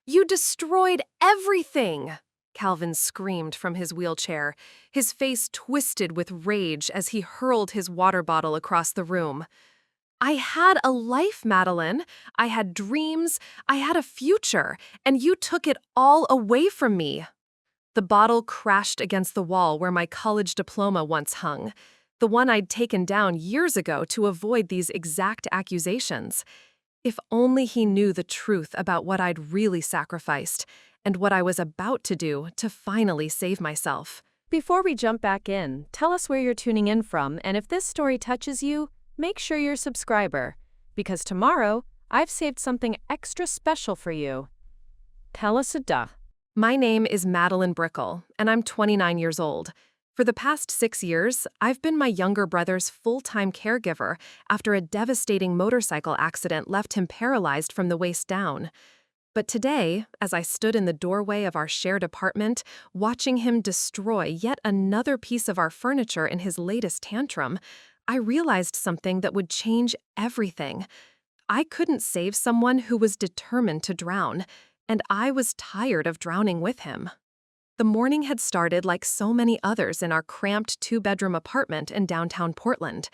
You destroyed everything! Calvin screamed from his wheelchair, his face twisted with rage as he hurled his water bottle across the room. I had a life, Madeline. I had dreams. I had a future, and you took it all away from me. The bottle crashed against the wall where my college diploma once hung, the one I'd taken down years ago to avoid these exact accusations. If only he knew the truth about what I'd really sacrificed and what I was about to do to finally save myself. Before we jump back in, tell us where you're tuning in from, and if this story touches you, make sure you're a subscriber, because tomorrow, I've saved something extra special for you. Tell us a duh. My name is Madeline Brickel, and I'm 29 years old. For the past 6 years, I've been my younger brother's full-time caregiver after a devastating motorcycle accident left him paralyzed from the waist down. But today, as I stood in the doorway of our shared apartment, watching him destroy yet another piece of our furniture in his latest tantrum, I realized something that would change everything. I couldn't save someone who was determined to drown, and I was tired of drowning with him. The morning had started like so many others in our cramped 2-bedroom apartment in downtown Portland.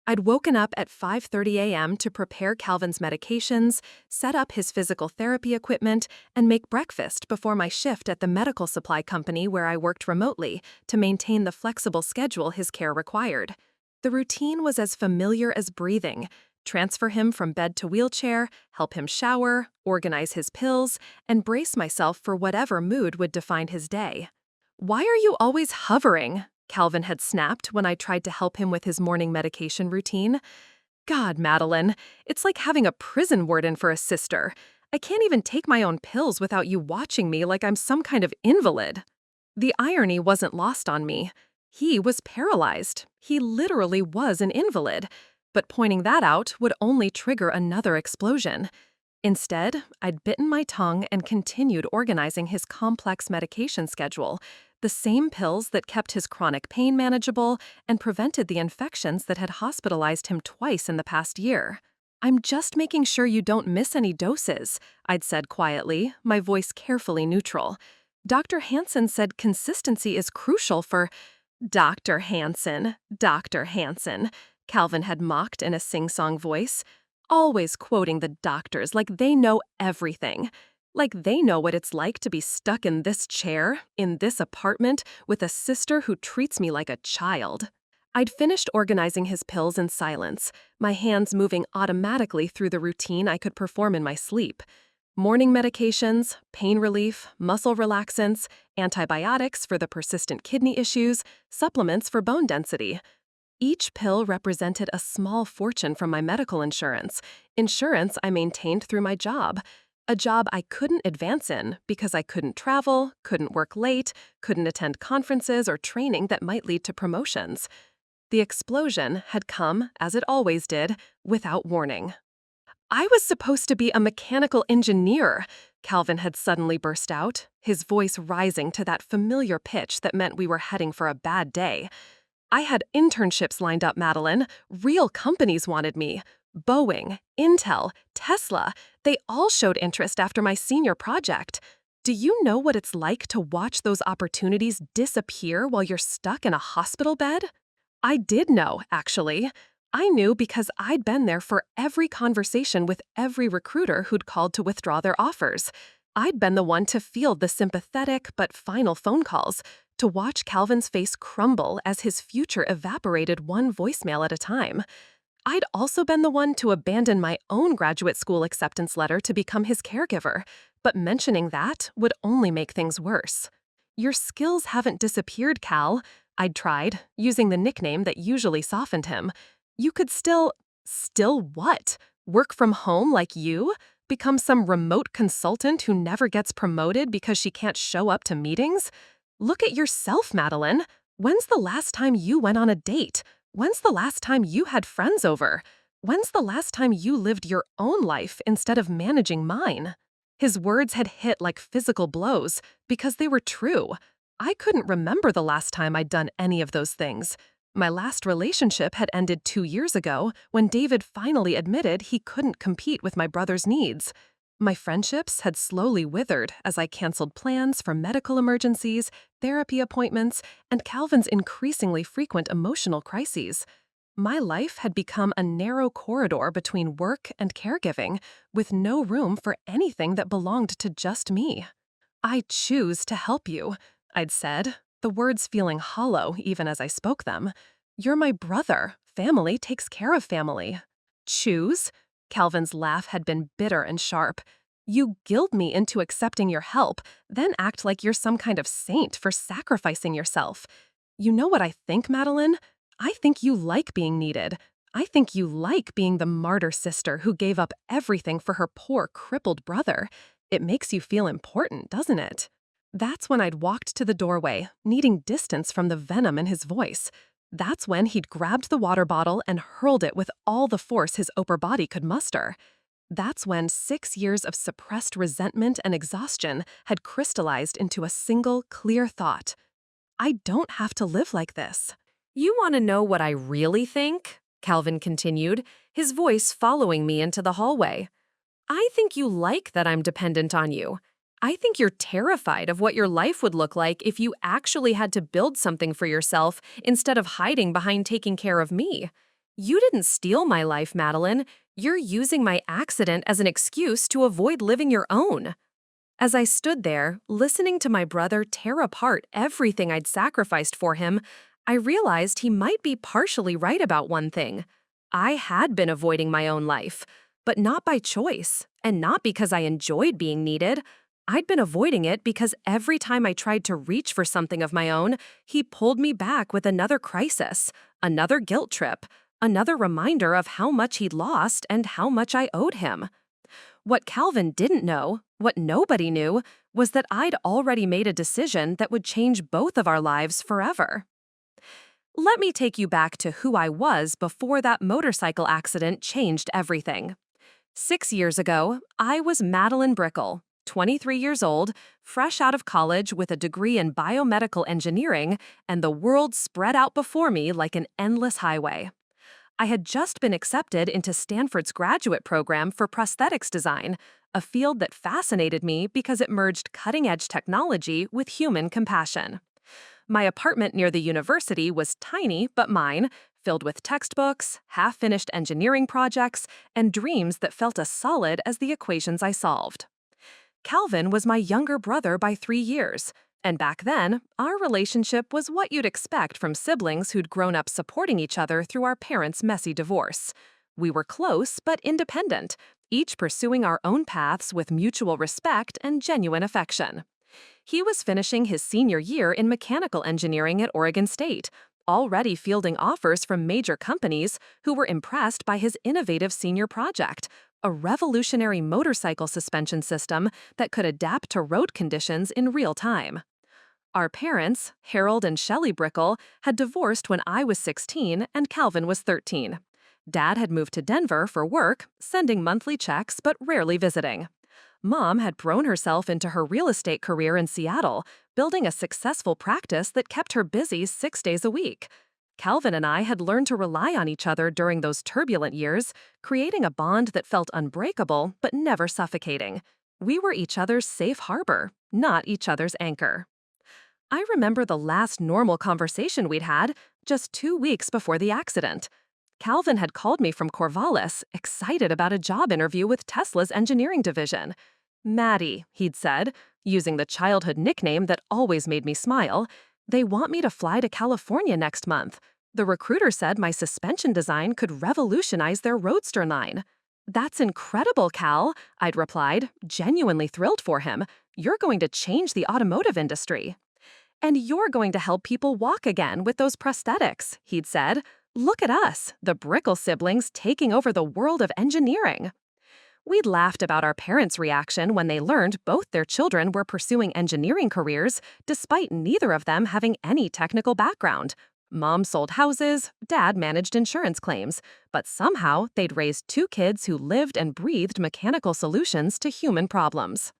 I'd woken up at 5:30 a.m. to prepare Calvin's medications, set up his physical therapy equipment, and make breakfast before my shift at the medical supply company where I worked remotely to maintain the flexible schedule his care required. The routine was as familiar as breathing. Transfer him from bed to wheelchair, help him shower, organize his pills, and brace myself for whatever mood would define his day. "Why are you always hovering?" Calvin had snapped when I tried to help him with his morning medication routine. "God, Madeline, it's like having a prison warden for a sister. I can't even take my own pills without you watching me like I'm some kind of invalid." The irony wasn't lost on me. He was paralyzed. He literally was an invalid. But pointing that out would only trigger another explosion. Instead, I'd bitten my tongue and continued organizing his complex medication schedule, the same pills that kept his chronic pain manageable and prevented the infections that had hospitalized him twice in the past year. "I'm just making sure you don't miss any doses," I'd said quietly, my voice carefully neutral. "Dr. Hansen said consistency is crucial for—" "Dr. Hansen, Dr. Hansen," Calvin had mocked in a sing-song voice, always quoting the doctors like they know everything. Like they know what it's like to be stuck in this chair, in this apartment, with a sister who treats me like a child. I'd finished organizing his pills in silence, my hands moving automatically through the routine I could perform in my sleep. Morning medications, pain relief, muscle relaxants, antibiotics for the persistent kidney issues, supplements for bone density. Each pill represented a small fortune from my medical insurance I maintained through my job, a job I couldn't advance in because I couldn't travel, couldn't work late, couldn't attend conferences or training that might lead to promotions. The explosion had come, as it always did, without warning. "I was supposed to be a mechanical engineer," Calvin had suddenly burst out, his voice rising to that familiar pitch that meant we were heading for a bad day. "I had internships lined up, Madeline. Real companies wanted me. Boeing, Intel, Tesla, they all showed interest after my senior project. Do you know what it's like to watch those opportunities disappear while you're stuck in a hospital bed?" I did know, actually. I knew because I'd been there for every conversation with every recruiter who'd called to withdraw their offers. I'd been the one to field the sympathetic but final phone calls, to watch Calvin's face crumble as his future evaporated one voicemail at a time. I'd also been the one to abandon my own graduate school acceptance letter to become his caregiver, but mentioning that would only make things worse. "Your skills haven't disappeared, Cal," I'd tried, using the nickname that usually softened him. "You could still what? Work from home like you? Become some remote consultant who never gets promoted because she can't show up to meetings? Look at yourself, Madeline. When's the last time you went on a date? When's the last time you had friends over? When's the last time you lived your own life instead of managing mine?" His words had hit like physical blows because they were true. I couldn't remember the last time I'd done any of those things. My last relationship had ended 2 years ago when David finally admitted he couldn't compete with my brother's needs. My friendships had slowly withered as I canceled plans for medical emergencies, therapy appointments, and Calvin's increasingly frequent emotional crises. My life had become a narrow corridor between work and caregiving, with no room for anything that belonged to just me. "I choose to help you," I'd said, the words feeling hollow even as I spoke them. "You're my brother. Family takes care of family." "Choose?" Calvin's laugh had been bitter and sharp. "You guilt me into accepting your help, then act like you're some kind of saint for sacrificing yourself. You know what I think, Madeline? I think you like being needed. I think you like being the martyr sister who gave up everything for her poor, crippled brother. It makes you feel important, doesn't it?" That's when I'd walked to the doorway, needing distance from the venom in his voice. That's when he'd grabbed the water bottle and hurled it with all the force his upper body could muster. That's when 6 years of suppressed resentment and exhaustion had crystallized into a single, clear thought. I don't have to live like this. You want to know what I really think? Calvin continued, his voice following me into the hallway. I think you like that I'm dependent on you. I think you're terrified of what your life would look like if you actually had to build something for yourself instead of hiding behind taking care of me. You didn't steal my life, Madeline. You're using my accident as an excuse to avoid living your own. As I stood there, listening to my brother tear apart everything I'd sacrificed for him, I realized he might be partially right about one thing. I had been avoiding my own life, but not by choice, and not because I enjoyed being needed. I'd been avoiding it because every time I tried to reach for something of my own, he pulled me back with another crisis, another guilt trip, another reminder of how much he'd lost and how much I owed him. What Calvin didn't know, what nobody knew, was that I'd already made a decision that would change both of our lives forever. Let me take you back to who I was before that motorcycle accident changed everything. 6 years ago, I was Madeline Brickel, 23 years old, fresh out of college with a degree in biomedical engineering, and the world spread out before me like an endless highway. I had just been accepted into Stanford's graduate program for prosthetics design, a field that fascinated me because it merged cutting-edge technology with human compassion. My apartment near the university was tiny but mine, filled with textbooks, half-finished engineering projects, and dreams that felt as solid as the equations I solved. Calvin was my younger brother by 3 years, and back then, our relationship was what you'd expect from siblings who'd grown up supporting each other through our parents' messy divorce. We were close but independent, each pursuing our own paths with mutual respect and genuine affection. He was finishing his senior year in mechanical engineering at Oregon State, already fielding offers from major companies who were impressed by his innovative senior project, a revolutionary motorcycle suspension system that could adapt to road conditions in real time. Our parents, Harold and Shelley Brickel, had divorced when I was 16 and Calvin was 13. Dad had moved to Denver for work, sending monthly checks but rarely visiting. Mom had thrown herself into her real estate career in Seattle, building a successful practice that kept her busy 6 days a week. Calvin and I had learned to rely on each other during those turbulent years, creating a bond that felt unbreakable but never suffocating. We were each other's safe harbor, not each other's anchor. I remember the last normal conversation we'd had, just 2 weeks before the accident. Calvin had called me from Corvallis, excited about a job interview with Tesla's engineering division. "Maddie," he'd said, using the childhood nickname that always made me smile, "they want me to fly to California next month. The recruiter said my suspension design could revolutionize their roadster line." "That's incredible, Cal," I'd replied, genuinely thrilled for him. "You're going to change the automotive industry." "And you're going to help people walk again with those prosthetics," he'd said. "Look at us, the Brickel siblings taking over the world of engineering." We'd laughed about our parents' reaction when they learned both their children were pursuing engineering careers, despite neither of them having any technical background. Mom sold houses, Dad managed insurance claims, but somehow they'd raised 2 kids who lived and breathed mechanical solutions to human problems.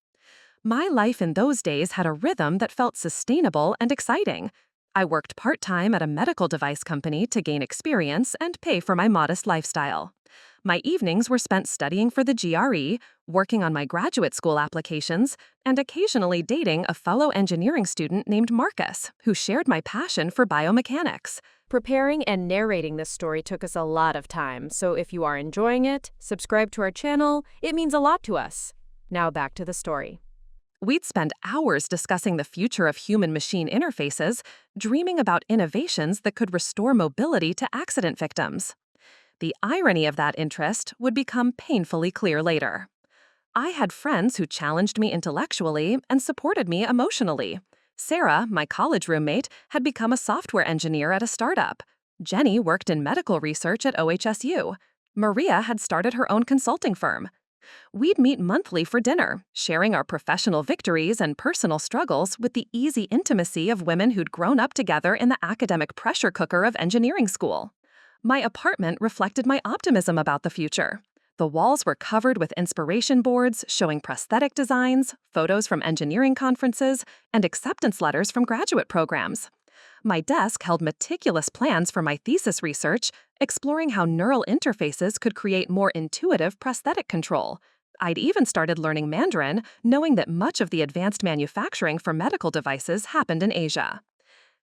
My life in those days had a rhythm that felt sustainable and exciting. I worked part-time at a medical device company to gain experience and pay for my modest lifestyle. My evenings were spent studying for the GRE, working on my graduate school applications, and occasionally dating a fellow engineering student named Marcus, who shared my passion for biomechanics. Preparing and narrating this story took us a lot of time, so if you are enjoying it, subscribe to our channel. It means a lot to us. Now back to the story. We'd spend hours discussing the future of human-machine interfaces, dreaming about innovations that could restore mobility to accident victims. The irony of that interest would become painfully clear later. I had friends who challenged me intellectually and supported me emotionally. Sarah, my college roommate, had become a software engineer at a startup. Jenny worked in medical research at OHSU. Maria had started her own consulting firm. We'd meet monthly for dinner, sharing our professional victories and personal struggles with the easy intimacy of women who'd grown up together in the academic pressure cooker of engineering school. My apartment reflected my optimism about the future. The walls were covered with inspiration boards showing prosthetic designs, photos from engineering conferences, and acceptance letters from graduate programs. My desk held meticulous plans for my thesis research, exploring how neural interfaces could create more intuitive prosthetic control. I'd even started learning Mandarin, knowing that much of the advanced manufacturing for medical devices happened in Asia.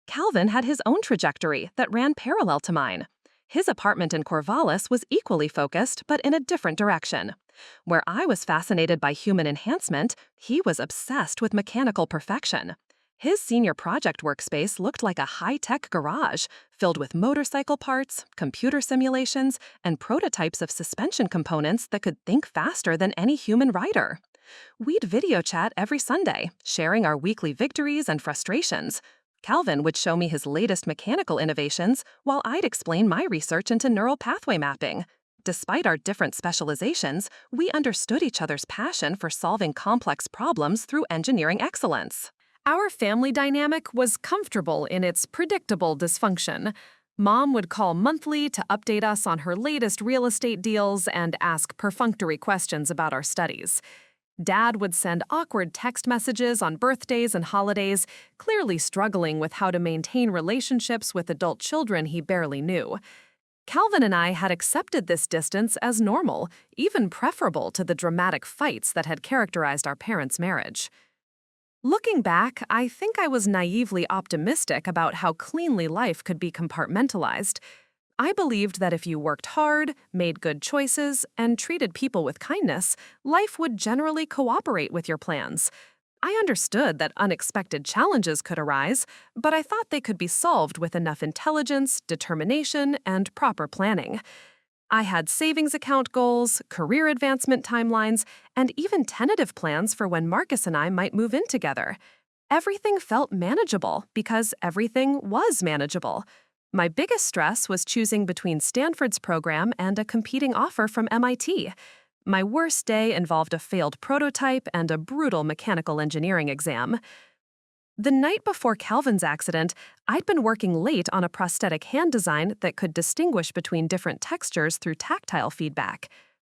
Calvin had his own trajectory that ran parallel to mine. His apartment in Corvallis was equally focused, but in a different direction. Where I was fascinated by human enhancement, he was obsessed with mechanical perfection. His senior project workspace looked like a high-tech garage, filled with motorcycle parts, computer simulations, and prototypes of suspension components that could think faster than any human rider. We'd video chat every Sunday, sharing our weekly victories and frustrations. Calvin would show me his latest mechanical innovations, while I'd explain my research into neural pathway mapping. Despite our different specializations, we understood each other's passion for solving complex problems through engineering excellence. Our family dynamic was comfortable in its predictable dysfunction. Mom would call monthly to update us on her latest real estate deals and ask perfunctory questions about our studies. Dad would send awkward text messages on birthdays and holidays, clearly struggling with how to maintain relationships with adult children he barely knew. Calvin and I had accepted this distance as normal, even preferable to the dramatic fights that had characterized our parents' marriage. Looking back, I think I was naively optimistic about how cleanly life could be compartmentalized. I believed that if you worked hard, made good choices, and treated people with kindness, life would generally cooperate with your plans. I understood that unexpected challenges could arise, but I thought they could be solved with enough intelligence, determination, and proper planning. I had savings account goals, career advancement timelines, and even tentative plans for when Marcus and I might move in together. Everything felt manageable because everything was manageable. My biggest stress was choosing between Stanford's program and a competing offer from MIT. My worst day involved a failed prototype and a brutal mechanical engineering exam. The night before Calvin's accident, I'd been working late on a prosthetic hand design that could distinguish between different textures through tactile feedback.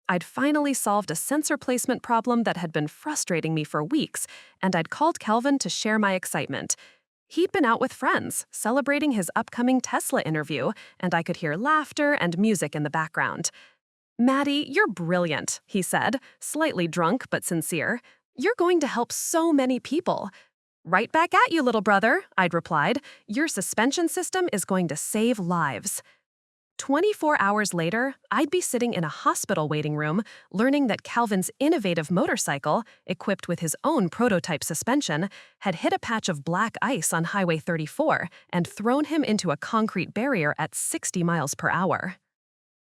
I'd finally solved a sensor placement problem that had been frustrating me for weeks, and I'd called Calvin to share my excitement. He'd been out with friends, celebrating his upcoming Tesla interview, and I could hear laughter and music in the background. "Maddie, you're brilliant," he said, slightly drunk but sincere. "You're going to help so many people." "Right back at you, little brother," I'd replied. "Your suspension system is going to save lives." 24 hours later, I'd be sitting in a hospital waiting room, learning that Calvin's innovative motorcycle, equipped with his own prototype suspension, had hit a patch of black ice on Highway 34 and thrown him into a concrete barrier at 60 miles per hour.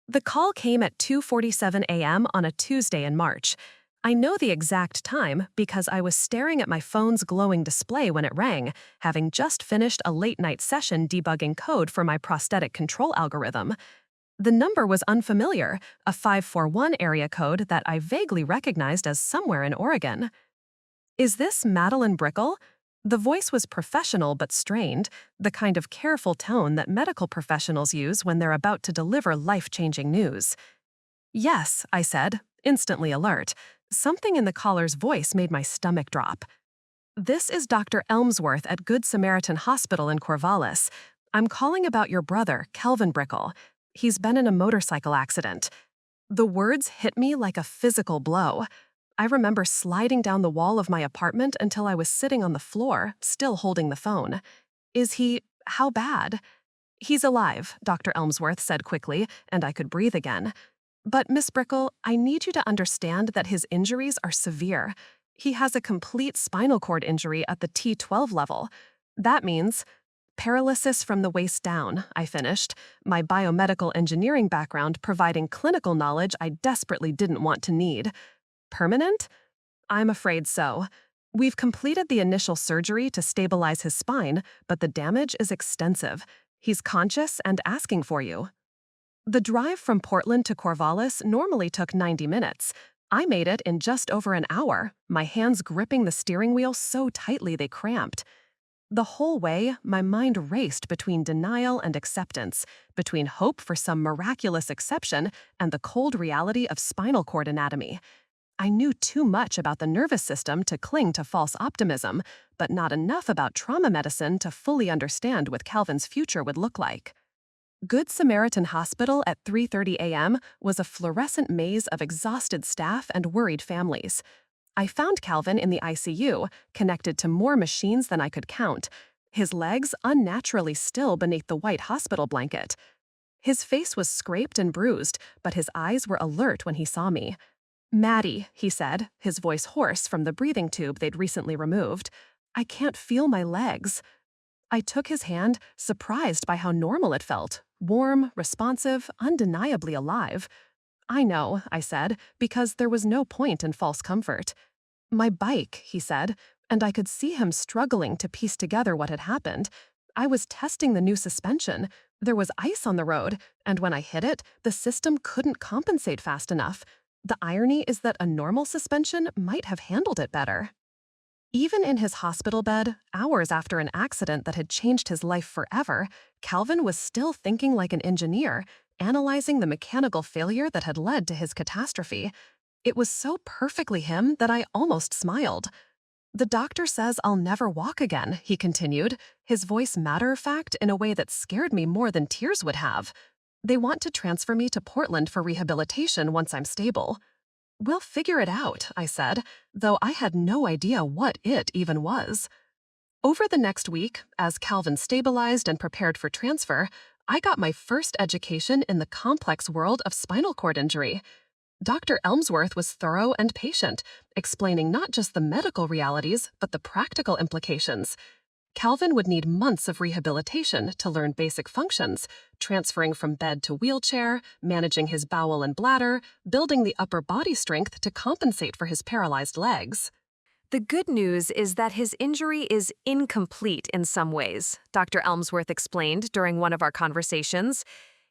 The call came at 2:47 a.m. on a Tuesday in March. I know the exact time because I was staring at my phone's glowing display when it rang, having just finished a late-night session debugging code for my prosthetic control algorithm. The number was unfamiliar, a 541 area code that I vaguely recognized as somewhere in Oregon. "Is this Madeline Brickel?" The voice was professional but strained, the kind of careful tone that medical professionals use when they're about to deliver life-changing news. "Yes," I said, instantly alert. Something in the caller's voice made my stomach drop. This is Dr. Elmsworth at Good Samaritan Hospital in Corvallis. I'm calling about your brother, Calvin Brickel. He's been in a motorcycle accident. The words hit me like a physical blow. I remember sliding down the wall of my apartment until I was sitting on the floor, still holding the phone. How bad? He's alive, Dr. Elmsworth said quickly, and I could breathe again. But, Miss Brickel, I need you to understand that his injuries are severe. He has a complete spinal cord injury at the T12 level. That means paralysis from the waist down, I finished, my biomedical engineering background providing clinical knowledge I desperately didn't want to need. Permanent? I'm afraid so. We've completed the initial surgery to stabilize his spine, but the damage is extensive. He's conscious and asking for you. The drive from Portland to Corvallis normally took 90 minutes. I made it in just over an hour, my hands gripping the steering wheel so tightly they cramped. The whole way, my mind raced between denial and acceptance, between hope for some miraculous exception and the cold reality of spinal cord anatomy. I knew too much about the nervous system to cling to false optimism, but not enough about trauma medicine to fully understand what Calvin's future would look like. Good Samaritan Hospital at 3:30 a.m. was a fluorescent maze of exhausted staff and worried families. I found Calvin in the ICU, connected to more machines than I could count, his legs unnaturally still beneath the white hospital blanket. His face was scraped and bruised, but his eyes were alert when he saw me. "Maddie," he said, his voice hoarse from the breathing tube they'd recently removed. "I can't feel my legs." I took his hand, surprised by how normal it felt, warm, responsive, undeniably alive. "I know," I said, because there was no point in false comfort. "My bike," he said, and I could see him struggling to piece together what had happened. I was testing the new suspension. There was ice on the road, and when I hit it, the system couldn't compensate fast enough. The irony is that a normal suspension might have handled it better. Even in his hospital bed, hours after an accident that had changed his life forever, Calvin was still thinking like an engineer, analyzing the mechanical failure that had led to his catastrophe. It was so perfectly him that I almost smiled. "The doctor says I'll never walk again," he continued, his voice matter-of-fact in a way that scared me more than tears would have. "They want to transfer me to Portland for rehabilitation once I'm stable." "We'll figure it out," I said, though I had no idea what it even was. Over the next week, as Calvin stabilized and prepared for transfer, I got my first education in the complex world of spinal cord injury. Dr. Elmsworth was thorough and patient, explaining not just the medical realities, but the practical implications. Calvin would need months of rehabilitation to learn basic functions, transferring from bed to wheelchair, managing his bowel and bladder, building the upper body strength to compensate for his paralyzed legs. The good news is that his injury is incomplete in some ways, Dr. Elmsworth explained during one of our conversations.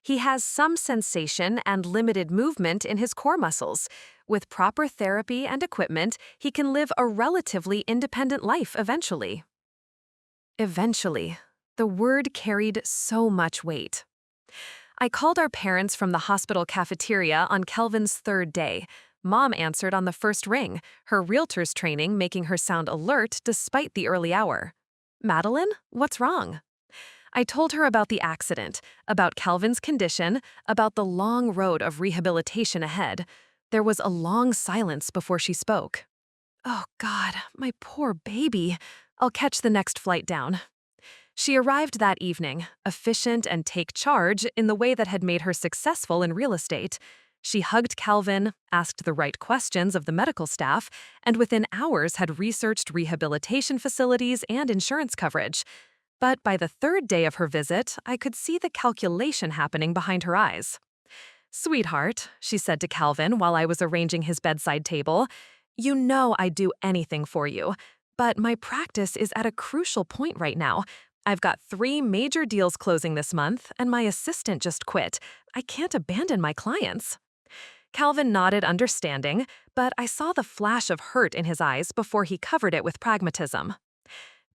He has some sensation and limited movement in his core muscles. With proper therapy and equipment, he can live a relatively independent life eventually. Eventually. The word carried so much weight. I called our parents from the hospital cafeteria on Kelvin's third day. Mom answered on the first ring, her realtor's training making her sound alert despite the early hour. "Madeline, what's wrong?" I told her about the accident, about Calvin's condition, about the long road of rehabilitation ahead. There was a long silence before she spoke. "Oh, God, my poor baby. I'll catch the next flight down." She arrived that evening, efficient and take charge in the way that had made her successful in real estate. She hugged Calvin, asked the right questions of the medical staff, and within hours had researched rehabilitation facilities and insurance coverage. But by the third day of her visit, I could see the calculation happening behind her eyes. "Sweetheart," she said to Calvin while I was arranging his bedside table, "you know I'd do anything for you. But my practice is at a crucial point right now. I've got 3 major deals closing this month, and my assistant just quit. I can't abandon my clients." Calvin nodded understanding, but I saw the flash of hurt in his eyes before he covered it with pragmatism.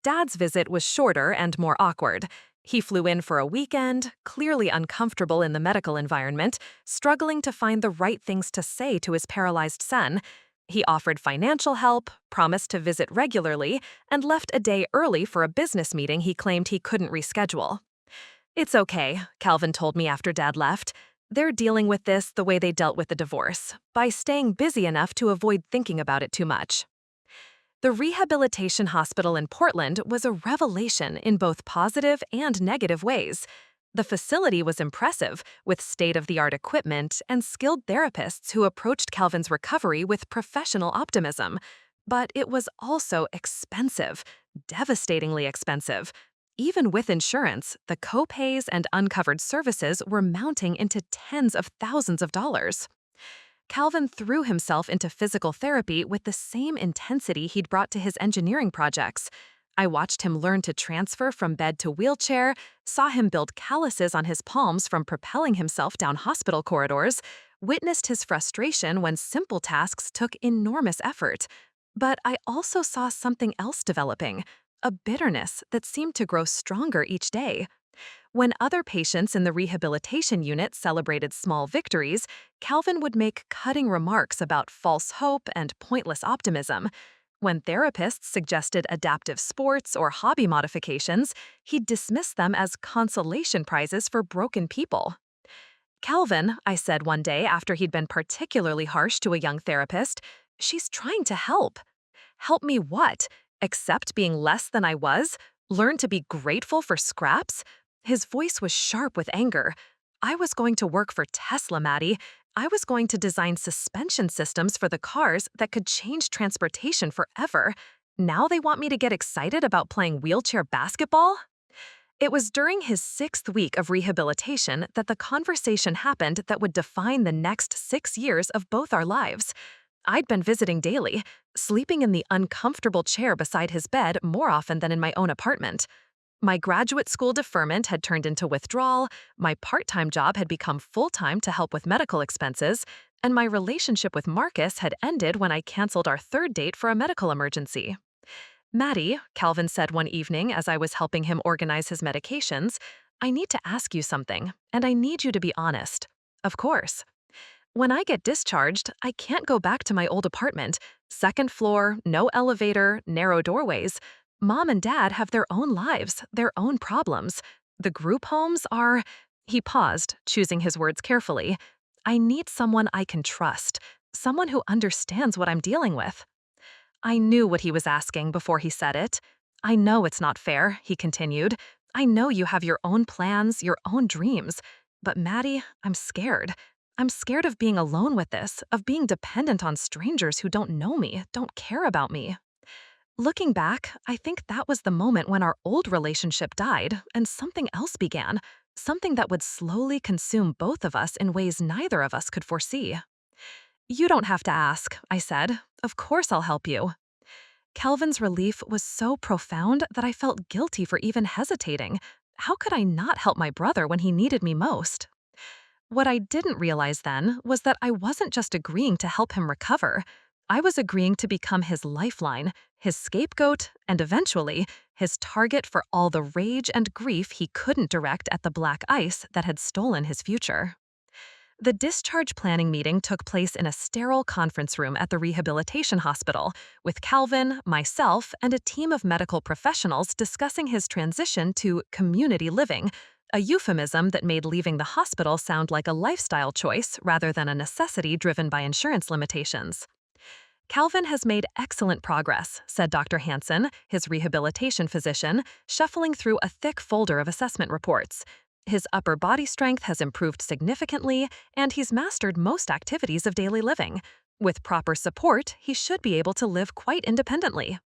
Dad's visit was shorter and more awkward. He flew in for a weekend, clearly uncomfortable in the medical environment, struggling to find the right things to say to his paralyzed son. He offered financial help, promised to visit regularly, and left a day early for a business meeting he claimed he couldn't reschedule. "It's okay," Calvin told me after Dad left. "They're dealing with this the way they dealt with the divorce, by staying busy enough to avoid thinking about it too much." The rehabilitation hospital in Portland was a revelation in both positive and negative ways. The facility was impressive, with state-of-the-art equipment and skilled therapists who approached Calvin's recovery with professional optimism. But it was also expensive, devastatingly expensive. Even with insurance, the co-pays and uncovered services were mounting into tens of thousands of dollars. Calvin threw himself into physical therapy with the same intensity he'd brought to his engineering projects. I watched him learn to transfer from bed to wheelchair, saw him build calluses on his palms from propelling himself down hospital corridors, witnessed his frustration when simple tasks took enormous effort. But I also saw something else developing, a bitterness that seemed to grow stronger each day. When other patients in the rehabilitation unit celebrated small victories, Calvin would make cutting remarks about false hope and pointless optimism. When therapists suggested adaptive sports or hobby modifications, he'd dismiss them as consolation prizes for broken people. "Calvin," I said one day after he'd been particularly harsh to a young therapist, "she's trying to help." "Help me what? Accept being less than I was? Learn to be grateful for scraps?" His voice was sharp with anger. "I was going to work for Tesla, Maddie. I was going to design suspension systems for the cars that could change transportation forever. Now they want me to get excited about playing wheelchair basketball?" It was during his 6th week of rehabilitation that the conversation happened that would define the next 6 years of both our lives. I'd been visiting daily, sleeping in the uncomfortable chair beside his bed more often than in my own apartment. My graduate school deferment had turned into withdrawal, my part-time job had become full-time to help with medical expenses, and my relationship with Marcus had ended when I canceled our 3rd date for a medical emergency. "Maddie," Calvin said one evening as I was helping him organize his medications, "I need to ask you something, and I need you to be honest." "Of course." "When I get discharged, I can't go back to my old apartment. 2nd floor, no elevator, narrow doorways. Mom and Dad have their own lives, their own problems. The group homes are—" He paused, choosing his words carefully. "I need someone I can trust, someone who understands what I'm dealing with." I knew what he was asking before he said it. "I know it's not fair," he continued. "I know you have your own plans, your own dreams. But Maddie, I'm scared. I'm scared of being alone with this, of being dependent on strangers who don't know me, don't care about me." Looking back, I think that was the moment when our old relationship died and something else began, something that would slowly consume both of us in ways neither of us could foresee. "You don't have to ask," I said. "Of course I'll help you." Calvin's relief was so profound that I felt guilty for even hesitating. How could I not help my brother when he needed me most? What I didn't realize then was that I wasn't just agreeing to help him recover. I was agreeing to become his lifeline, his scapegoat, and eventually, his target for all the rage and grief he couldn't direct at the black ice that had stolen his future. The discharge planning meeting took place in a sterile conference room at the rehabilitation hospital, with Calvin, myself, and a team of medical professionals discussing his transition to community living, a euphemism that made leaving the hospital sound like a lifestyle choice rather than a necessity driven by insurance limitations. "Calvin has made excellent progress," said Dr. Hansen, his rehabilitation physician, shuffling through a thick folder of assessment reports. "His upper body strength has improved significantly, and he's mastered most activities of daily living. With proper support, he should be able to live quite independently."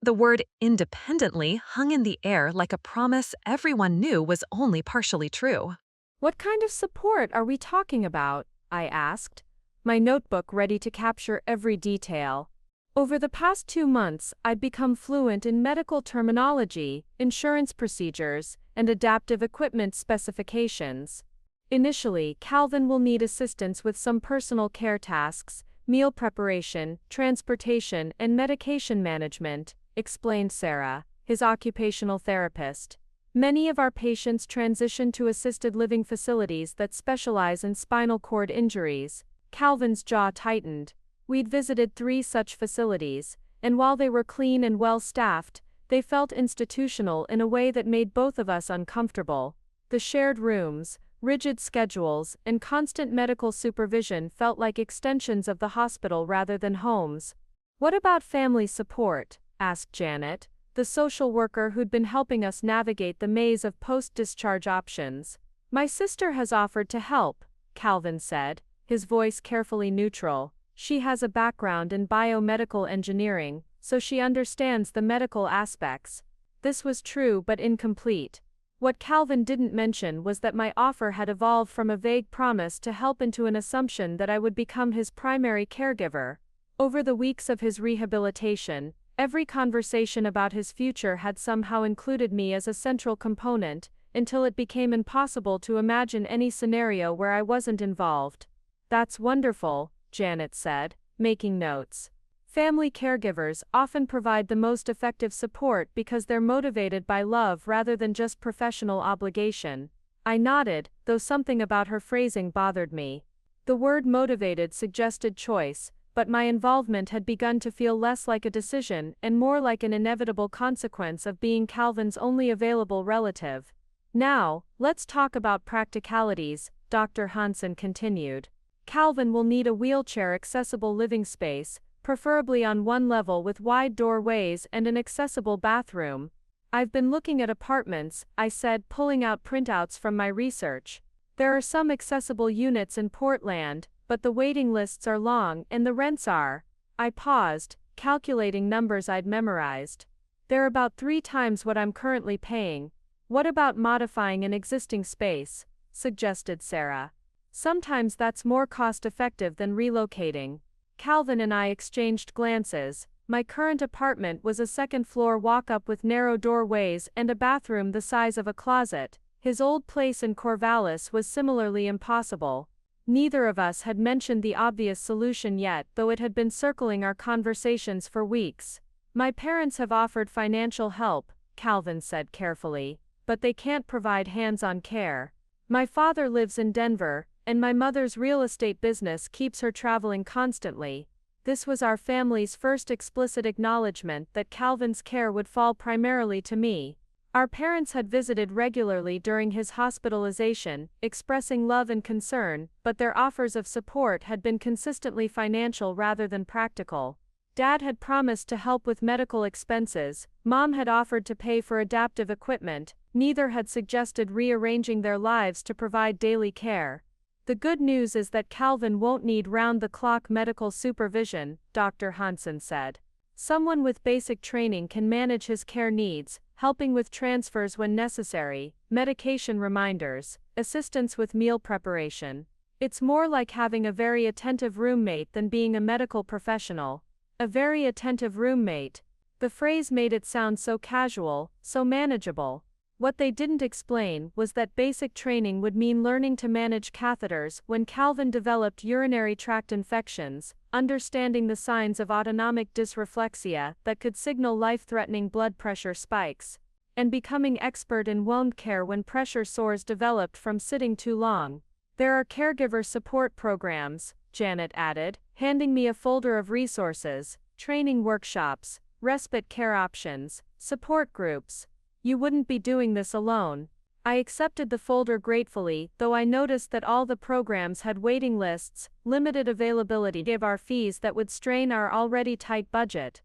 The word independently hung in the air like a promise everyone knew was only partially true. What kind of support are we talking about? I asked, my notebook ready to capture every detail. Over the past 2 months, I'd become fluent in medical terminology, insurance procedures, and adaptive equipment specifications. Initially, Calvin will need assistance with some personal care tasks, meal preparation, transportation, and medication management, explained Sarah, his occupational therapist. Many of our patients transition to assisted living facilities that specialize in spinal cord injuries. Calvin's jaw tightened. We'd visited 3 such facilities, and while they were clean and well-staffed, they felt institutional in a way that made both of us uncomfortable. The shared rooms, rigid schedules, and constant medical supervision felt like extensions of the hospital rather than homes. "What about family support?" asked Janet, the social worker who'd been helping us navigate the maze of post-discharge options. "My sister has offered to help," Calvin said, his voice carefully neutral. "She has a background in biomedical engineering, so she understands the medical aspects." This was true but incomplete. What Calvin didn't mention was that my offer had evolved from a vague promise to help into an assumption that I would become his primary caregiver. Over the weeks of his rehabilitation, every conversation about his future had somehow included me as a central component, until it became impossible to imagine any scenario where I wasn't involved. "That's wonderful," Janet said, making notes. "Family caregivers often provide the most effective support because they're motivated by love rather than just professional obligation." I nodded, though something about her phrasing bothered me. The word motivated suggested choice, but my involvement had begun to feel less like a decision and more like an inevitable consequence of being Calvin's only available relative. "Now, let's talk about practicalities," Dr. Hansen continued. "Calvin will need a wheelchair-accessible living space, preferably on one level with wide doorways and an accessible bathroom." "I've been looking at apartments," I said, pulling out printouts from my research. "There are some accessible units in Portland, but the waiting lists are long and the rents are—" I paused, calculating numbers I'd memorized. "They're about 3 times what I'm currently paying." "What about modifying an existing space?" suggested Sarah. "Sometimes that's more cost-effective than relocating." Calvin and I exchanged glances. My current apartment was a second-floor walk-up with narrow doorways and a bathroom the size of a closet. His old place in Corvallis was similarly impossible. Neither of us had mentioned the obvious solution yet, though it had been circling our conversations for weeks. "My parents have offered financial help," Calvin said carefully, "but they can't provide hands-on care. My father lives in Denver, and my mother's real estate business keeps her traveling constantly." This was our family's first explicit acknowledgement that Calvin's care would fall primarily to me. Our parents had visited regularly during his hospitalization, expressing love and concern, but their offers of support had been consistently financial rather than practical. Dad had promised to help with medical expenses, Mom had offered to pay for adaptive equipment, neither had suggested rearranging their lives to provide daily care. "The good news is that Calvin won't need round-the-clock medical supervision," Dr. Hansen said. "Someone with basic training can manage his care needs, helping with transfers when necessary, medication reminders, assistance with meal preparation. It's more like having a very attentive roommate than being a medical professional." A very attentive roommate. The phrase made it sound so casual, so manageable. What they didn't explain was that basic training would mean learning to manage catheters when Calvin developed urinary tract infections, understanding the signs of autonomic dysreflexia that could signal life-threatening blood pressure spikes, and becoming expert in wound care when pressure sores developed from sitting too long. "There are caregiver support programs," Janet added, handing me a folder of resources, training workshops, respite care options, support groups. "You wouldn't be doing this alone." I accepted the folder gratefully, though I noticed that all the programs had waiting lists, limited availability of our fees that would strain our already tight budget.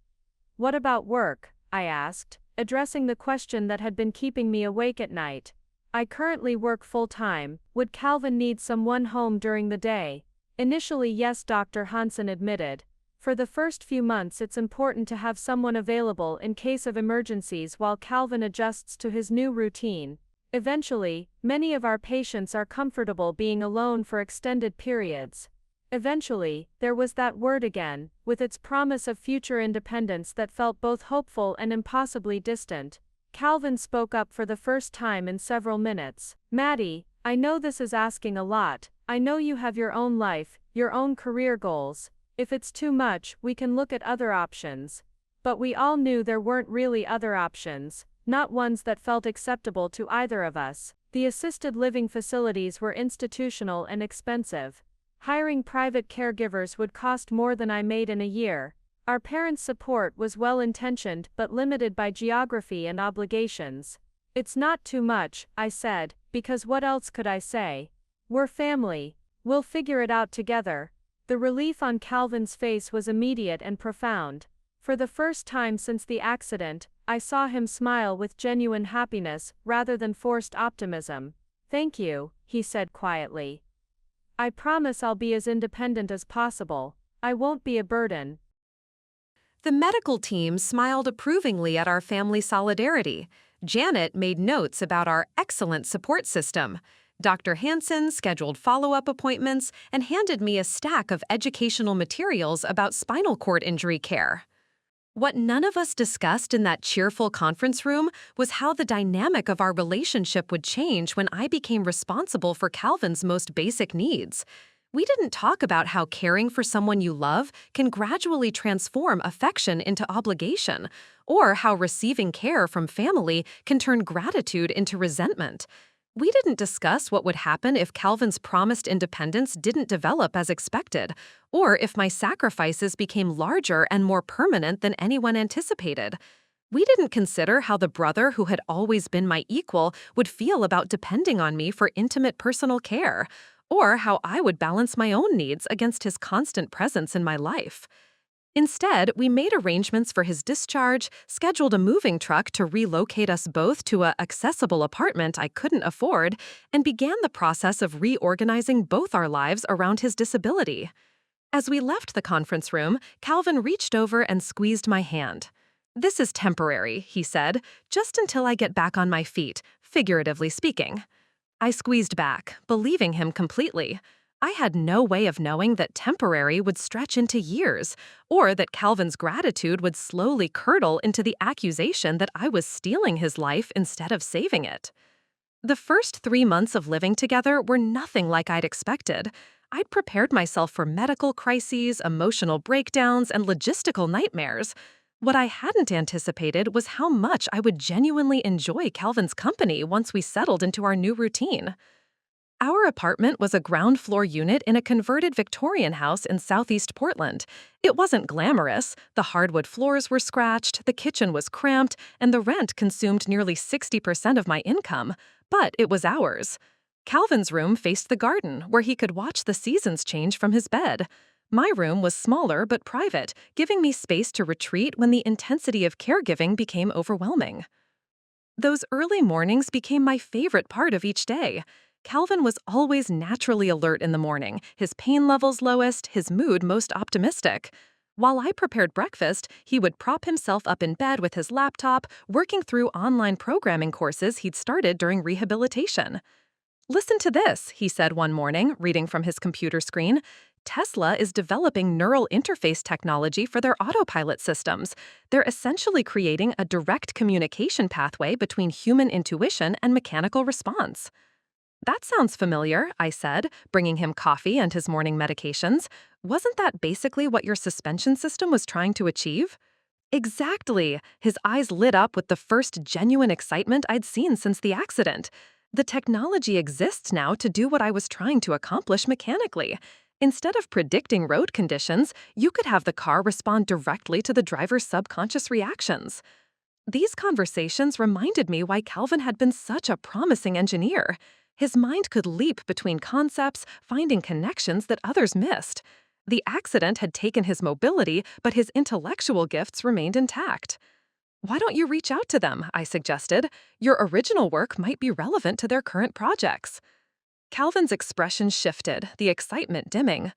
"What about work?" I asked, addressing the question that had been keeping me awake at night. "I currently work full-time. Would Calvin need someone home during the day?" "Initially, yes," Dr. Hansen admitted. "For the first few months it's important to have someone available in case of emergencies while Calvin adjusts to his new routine. Eventually, many of our patients are comfortable being alone for extended periods." Eventually, there was that word again, with its promise of future independence that felt both hopeful and impossibly distant. Calvin spoke up for the first time in several minutes. "Maddie, I know this is asking a lot. I know you have your own life, your own career goals. If it's too much, we can look at other options." But we all knew there weren't really other options, not ones that felt acceptable to either of us. The assisted living facilities were institutional and expensive. Hiring private caregivers would cost more than I made in a year. Our parents' support was well-intentioned but limited by geography and obligations. It's not too much, I said, because what else could I say? We're family. We'll figure it out together. The relief on Calvin's face was immediate and profound. For the first time since the accident, I saw him smile with genuine happiness rather than forced optimism. "Thank you," he said quietly. "I promise I'll be as independent as possible. I won't be a burden." The medical team smiled approvingly at our family solidarity. Janet made notes about our excellent support system. Dr. Hansen scheduled follow-up appointments and handed me a stack of educational materials about spinal cord injury care. What none of us discussed in that cheerful conference room was how the dynamic of our relationship would change when I became responsible for Calvin's most basic needs. We didn't talk about how caring for someone you love can gradually transform affection into obligation, or how receiving care from family can turn gratitude into resentment. We didn't discuss what would happen if Calvin's promised independence didn't develop as expected, or if my sacrifices became larger and more permanent than anyone anticipated. We didn't consider how the brother who had always been my equal would feel about depending on me for intimate personal care, or how I would balance my own needs against his constant presence in my life. Instead, we made arrangements for his discharge, scheduled a moving truck to relocate us both to an accessible apartment I couldn't afford, and began the process of reorganizing both our lives around his disability. As we left the conference room, Calvin reached over and squeezed my hand. "This is temporary," he said, "just until I get back on my feet, figuratively speaking." I squeezed back, believing him completely. I had no way of knowing that temporary would stretch into years, or that Calvin's gratitude would slowly curdle into the accusation that I was stealing his life instead of saving it. The first 3 months of living together were nothing like I'd expected. I'd prepared myself for medical crises, emotional breakdowns, and logistical nightmares. What I hadn't anticipated was how much I would genuinely enjoy Calvin's company once we settled into our new routine. Our apartment was a ground-floor unit in a converted Victorian house in southeast Portland. It wasn't glamorous. The hardwood floors were scratched, the kitchen was cramped, and the rent consumed nearly 60% of my income. But it was ours. Calvin's room faced the garden, where he could watch the seasons change from his bed. My room was smaller but private, giving me space to retreat when the intensity of caregiving became overwhelming. Those early mornings became my favorite part of each day. Calvin was always naturally alert in the morning, his pain levels lowest, his mood most optimistic. While I prepared breakfast, he would prop himself up in bed with his laptop, working through online programming courses he'd started during rehabilitation. "Listen to this," he said one morning, reading from his computer screen. "Tesla is developing neural interface technology for their autopilot systems. They're essentially creating a direct communication pathway between human intuition and mechanical response." "That sounds familiar," I said, bringing him coffee and his morning medications. "Wasn't that basically what your suspension system was trying to achieve?" "Exactly." His eyes lit up with the first genuine excitement I'd seen since the accident. "The technology exists now to do what I was trying to accomplish mechanically. Instead of predicting road conditions, you could have the car respond directly to the driver's subconscious reactions." These conversations reminded me why Calvin had been such a promising engineer. His mind could leap between concepts, finding connections that others missed. The accident had taken his mobility, but his intellectual gifts remained intact. "Why don't you reach out to them?" I suggested. "Your original work might be relevant to their current projects." Calvin's expression shifted, the excitement dimming.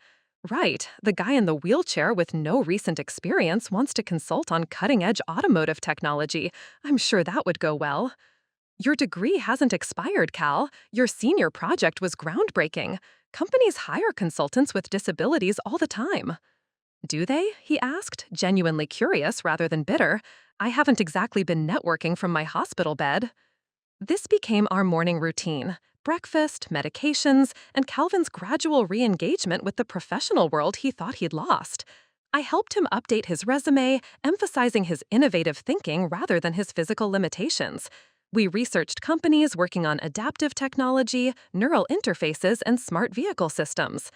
"Right, the guy in the wheelchair with no recent experience wants to consult on cutting-edge automotive technology. I'm sure that would go well." "Your degree hasn't expired, Cal. Your senior project was groundbreaking. Companies hire consultants with disabilities all the time." "Do they?" he asked, genuinely curious rather than bitter. "I haven't exactly been networking from my hospital bed." This became our morning routine: breakfast, medications, and Calvin's gradual re-engagement with the professional world he thought he'd lost. I helped him update his resume, emphasizing his innovative thinking rather than his physical limitations. We researched companies working on adaptive technology, neural interfaces, and smart vehicle systems.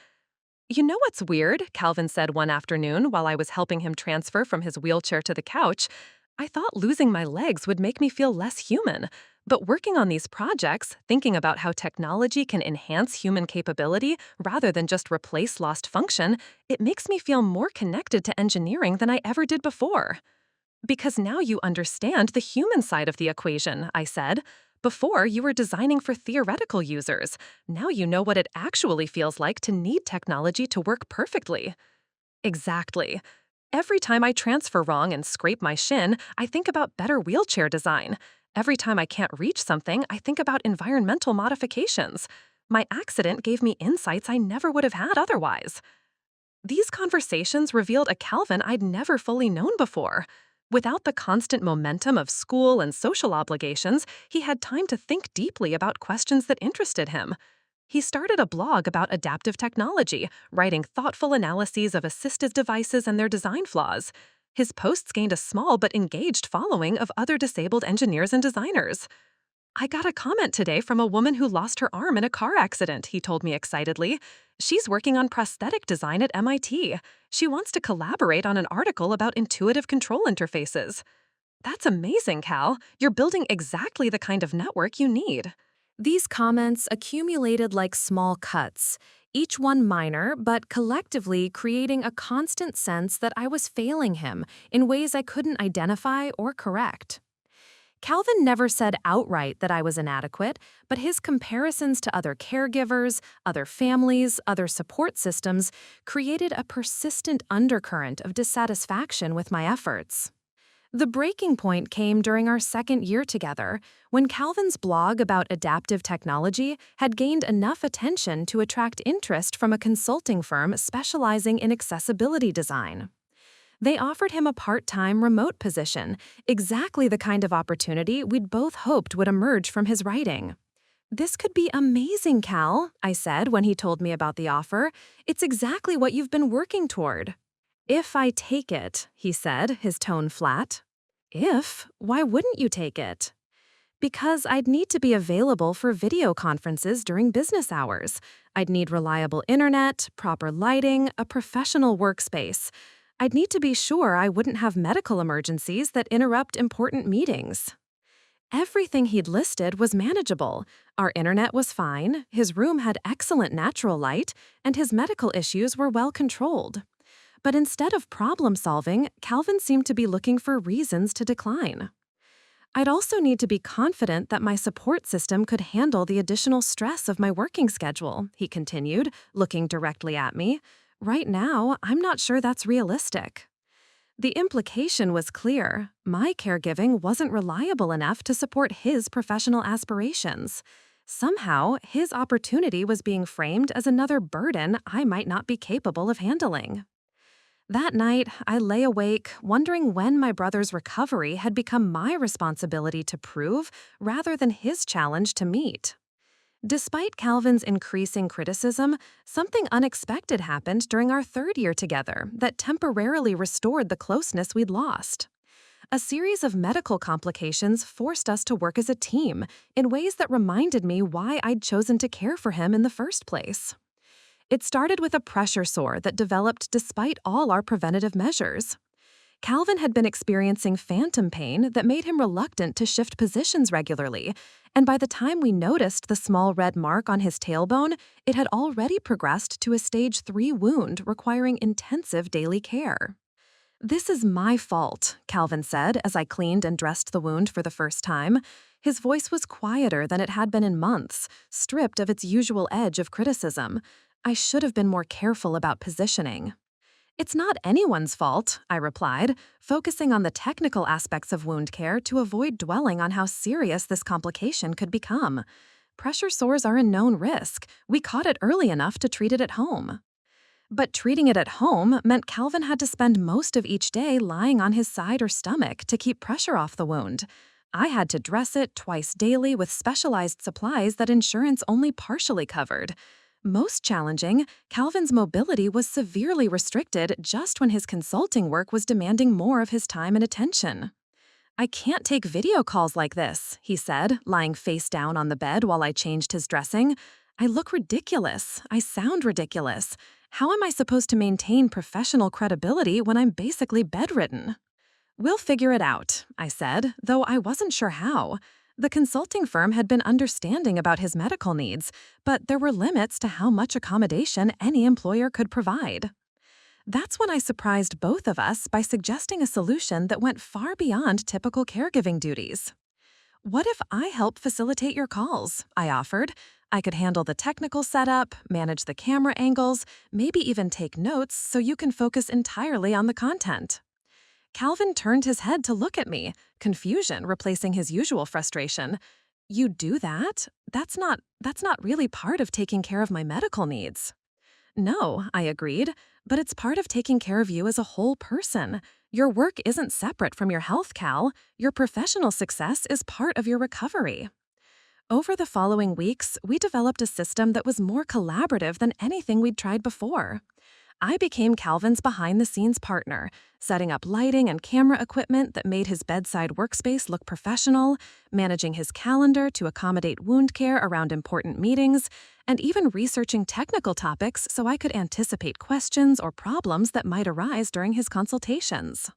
You know what's weird? Calvin said one afternoon while I was helping him transfer from his wheelchair to the couch. I thought losing my legs would make me feel less human. But working on these projects, thinking about how technology can enhance human capability rather than just replace lost function, it makes me feel more connected to engineering than I ever did before. Because now you understand the human side of the equation, I said. Before, you were designing for theoretical users. Now you know what it actually feels like to need technology to work perfectly. Exactly. Every time I transfer wrong and scrape my shin, I think about better wheelchair design. Every time I can't reach something, I think about environmental modifications. My accident gave me insights I never would have had otherwise. These conversations revealed a Calvin I'd never fully known before. Without the constant momentum of school and social obligations, he had time to think deeply about questions that interested him. He started a blog about adaptive technology, writing thoughtful analyses of assistive devices and their design flaws. His posts gained a small but engaged following of other disabled engineers and designers. I got a comment today from a woman who lost her arm in a car accident, he told me excitedly. She's working on prosthetic design at MIT. She wants to collaborate on an article about intuitive control interfaces. That's amazing, Cal. You're building exactly the kind of network you need. These comments accumulated like small cuts, each one minor, but collectively creating a constant sense that I was failing him in ways I couldn't identify or correct. Calvin never said outright that I was inadequate, but his comparisons to other caregivers, other families, other support systems created a persistent undercurrent of dissatisfaction with my efforts. The breaking point came during our second year together, when Calvin's blog about adaptive technology had gained enough attention to attract interest from a consulting firm specializing in accessibility design. They offered him a part-time remote position, exactly the kind of opportunity we'd both hoped would emerge from his writing. "This could be amazing, Cal," I said when he told me about the offer. "It's exactly what you've been working toward." "If I take it," he said, his tone flat. "If? Why wouldn't you take it?" "Because I'd need to be available for video conferences during business hours. I'd need reliable internet, proper lighting, a professional workspace. I'd need to be sure I wouldn't have medical emergencies that interrupt important meetings." Everything he'd listed was manageable. Our internet was fine, his room had excellent natural light, and his medical issues were well controlled. But instead of problem solving, Calvin seemed to be looking for reasons to decline. "I'd also need to be confident that my support system could handle the additional stress of my working schedule," he continued, looking directly at me. "Right now, I'm not sure that's realistic." The implication was clear. My caregiving wasn't reliable enough to support his professional aspirations. Somehow, his opportunity was being framed as another burden I might not be capable of handling. That night, I lay awake, wondering when my brother's recovery had become my responsibility to prove rather than his challenge to meet. Despite Calvin's increasing criticism, something unexpected happened during our third year together that temporarily restored the closeness we'd lost. A series of medical complications forced us to work as a team in ways that reminded me why I'd chosen to care for him in the first place. It started with a pressure sore that developed despite all our preventative measures. Calvin had been experiencing phantom pain that made him reluctant to shift positions regularly, and by the time we noticed the small red mark on his tailbone, it had already progressed to a stage 3 wound requiring intensive daily care. "This is my fault," Calvin said as I cleaned and dressed the wound for the first time. His voice was quieter than it had been in months, stripped of its usual edge of criticism. "I should have been more careful about positioning." "It's not anyone's fault," I replied, focusing on the technical aspects of wound care to avoid dwelling on how serious this complication could become. Pressure sores are a known risk. We caught it early enough to treat it at home. But treating it at home meant Calvin had to spend most of each day lying on his side or stomach to keep pressure off the wound. I had to dress it twice daily with specialized supplies that insurance only partially covered. Most challenging, Calvin's mobility was severely restricted just when his consulting work was demanding more of his time and attention. "I can't take video calls like this," he said, lying face down on the bed while I changed his dressing. "I look ridiculous. I sound ridiculous. How am I supposed to maintain professional credibility when I'm basically bedridden? We'll figure it out, I said, though I wasn't sure how. The consulting firm had been understanding about his medical needs, but there were limits to how much accommodation any employer could provide. That's when I surprised both of us by suggesting a solution that went far beyond typical caregiving duties. What if I help facilitate your calls? I offered. I could handle the technical setup, manage the camera angles, maybe even take notes so you can focus entirely on the content. Calvin turned his head to look at me, confusion replacing his usual frustration. You do that? That's not really part of taking care of my medical needs. No, I agreed, but it's part of taking care of you as a whole person. Your work isn't separate from your health, Cal. Your professional success is part of your recovery. Over the following weeks, we developed a system that was more collaborative than anything we'd tried before. I became Calvin's behind-the-scenes partner, setting up lighting and camera equipment that made his bedside workspace look professional, managing his calendar to accommodate wound care around important meetings, and even researching technical topics so I could anticipate questions or problems that might arise during his consultations.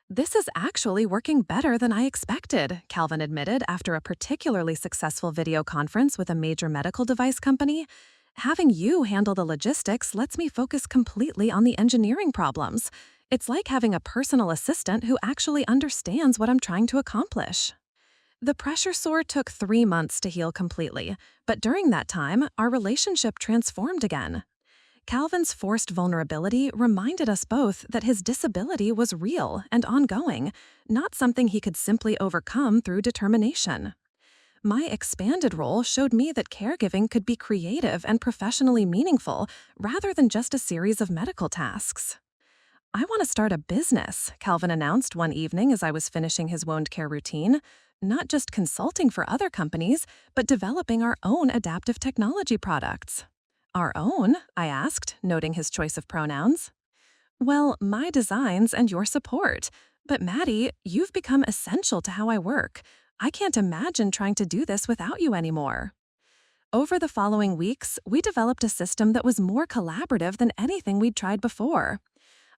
This is actually working better than I expected, Calvin admitted after a particularly successful video conference with a major medical device company. Having you handle the logistics lets me focus completely on the engineering problems. It's like having a personal assistant who actually understands what I'm trying to accomplish. The pressure sore took 3 months to heal completely, but during that time, our relationship transformed again. Calvin's forced vulnerability reminded us both that his disability was real and ongoing, not something he could simply overcome through determination. My expanded role showed me that caregiving could be creative and professionally meaningful rather than just a series of medical tasks. I want to start a business, Calvin announced one evening as I was finishing his wound care routine, not just consulting for other companies, but developing our own adaptive technology products. Our own? I asked, noting his choice of pronouns. Well, my designs and your support. But Maddie, you've become essential to how I work. I can't imagine trying to do this without you anymore. Over the following weeks, we developed a system that was more collaborative than anything we'd tried before.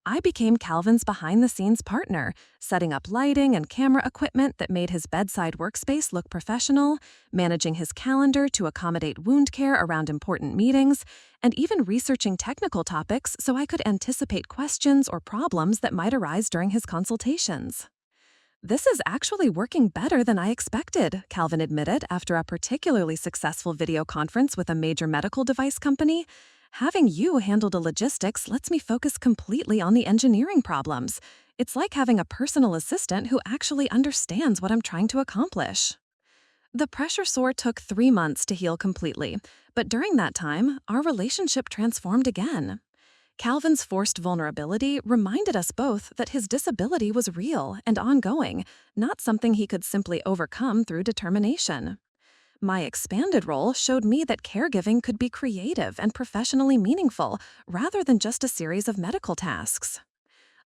I became Calvin's behind-the-scenes partner, setting up lighting and camera equipment that made his bedside workspace look professional, managing his calendar to accommodate wound care around important meetings, and even researching technical topics so I could anticipate questions or problems that might arise during his consultations. This is actually working better than I expected, Calvin admitted after a particularly successful video conference with a major medical device company. Having you handle the logistics lets me focus completely on the engineering problems. It's like having a personal assistant who actually understands what I'm trying to accomplish. The pressure sore took 3 months to heal completely, but during that time, our relationship transformed again. Calvin's forced vulnerability reminded us both that his disability was real and ongoing, not something he could simply overcome through determination. My expanded role showed me that caregiving could be creative and professionally meaningful rather than just a series of medical tasks.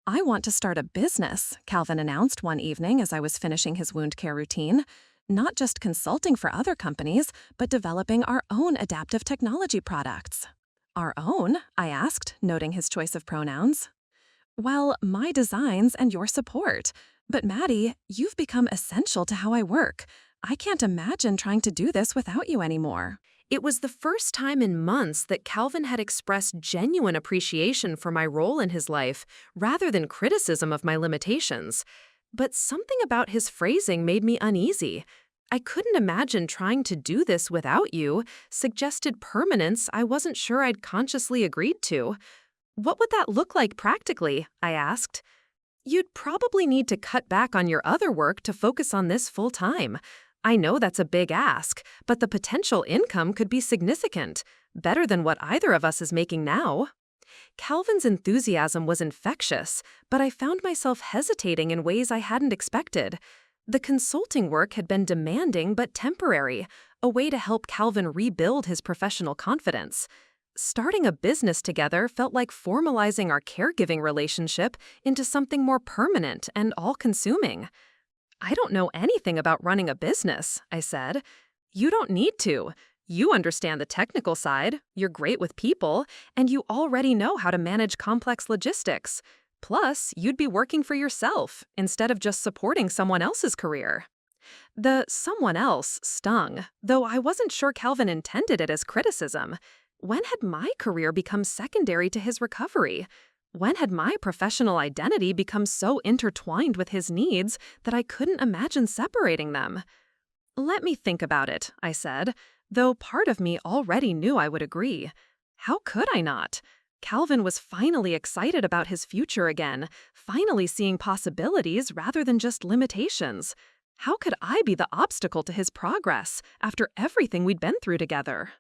I want to start a business, Calvin announced one evening as I was finishing his wound care routine, not just consulting for other companies, but developing our own adaptive technology products. Our own? I asked, noting his choice of pronouns. Well, my designs and your support. But Maddie, you've become essential to how I work. I can't imagine trying to do this without you anymore. It was the first time in months that Calvin had expressed genuine appreciation for my role in his life, rather than criticism of my limitations. But something about his phrasing made me uneasy. I couldn't imagine trying to do this without you, suggested permanence I wasn't sure I'd consciously agreed to. What would that look like practically? I asked. You'd probably need to cut back on your other work to focus on this full-time. I know that's a big ask, but the potential income could be significant, better than what either of us is making now. Calvin's enthusiasm was infectious, but I found myself hesitating in ways I hadn't expected. The consulting work had been demanding but temporary, a way to help Calvin rebuild his professional confidence. Starting a business together felt like formalizing our caregiving relationship into something more permanent and all-consuming. I don't know anything about running a business, I said. You don't need to. You understand the technical side, you're great with people, and you already know how to manage complex logistics. Plus, you'd be working for yourself instead of just supporting someone else's career. The someone else stung, though I wasn't sure Calvin intended it as criticism. When had my career become secondary to his recovery? When had my professional identity become so intertwined with his needs that I couldn't imagine separating them? Let me think about it, I said, though part of me already knew I would agree. How could I not? Calvin was finally excited about his future again, finally seeing possibilities rather than just limitations. How could I be the obstacle to his progress after everything we'd been through together?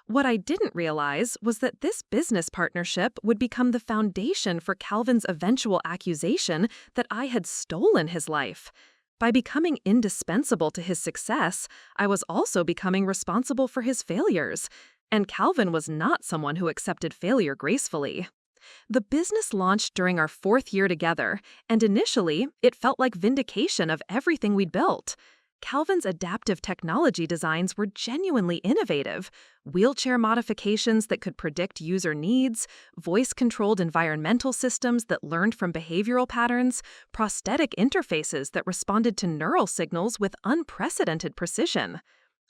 What I didn't realize was that this business partnership would become the foundation for Calvin's eventual accusation that I had stolen his life. By becoming indispensable to his success, I was also becoming responsible for his failures. And Calvin was not someone who accepted failure gracefully. The business launched during our 4th year together, and initially, it felt like vindication of everything we'd built. Calvin's adaptive technology designs were genuinely innovative. Wheelchair modifications that could predict user needs, voice-controlled environmental systems that learned from behavioral patterns, prosthetic interfaces that responded to neural signals with unprecedented precision.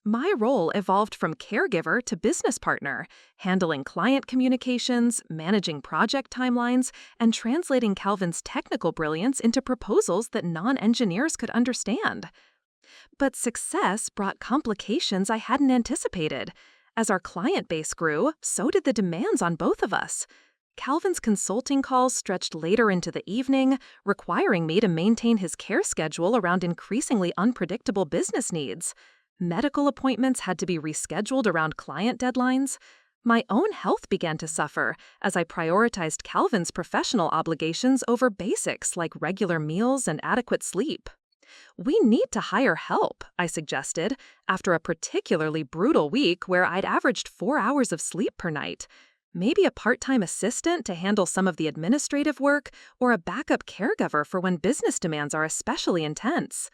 My role evolved from caregiver to business partner, handling client communications, managing project timelines, and translating Calvin's technical brilliance into proposals that non-engineers could understand. But success brought complications I hadn't anticipated. As our client base grew, so did the demands on both of us. Calvin's consulting calls stretched later into the evening, requiring me to maintain his care schedule around increasingly unpredictable business needs. Medical appointments had to be rescheduled around client deadlines. My own health began to suffer as I prioritized Calvin's professional obligations over basics like regular meals and adequate sleep. We need to hire help, I suggested, after a particularly brutal week where I'd averaged 4 hours of sleep per night. Maybe a part-time assistant to handle some of the administrative work, or a backup caregiver for when business demands are especially intense.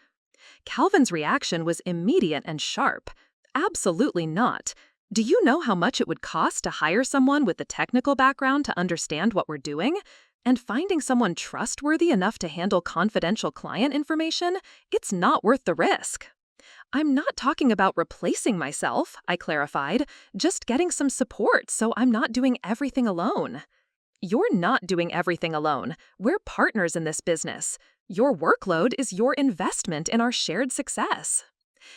Calvin's reaction was immediate and sharp. Absolutely not. Do you know how much it would cost to hire someone with the technical background to understand what we're doing? And finding someone trustworthy enough to handle confidential client information, it's not worth the risk. I'm not talking about replacing myself, I clarified, just getting some support so I'm not doing everything alone. You're not doing everything alone. We're partners in this business. Your workload is your investment in our shared success.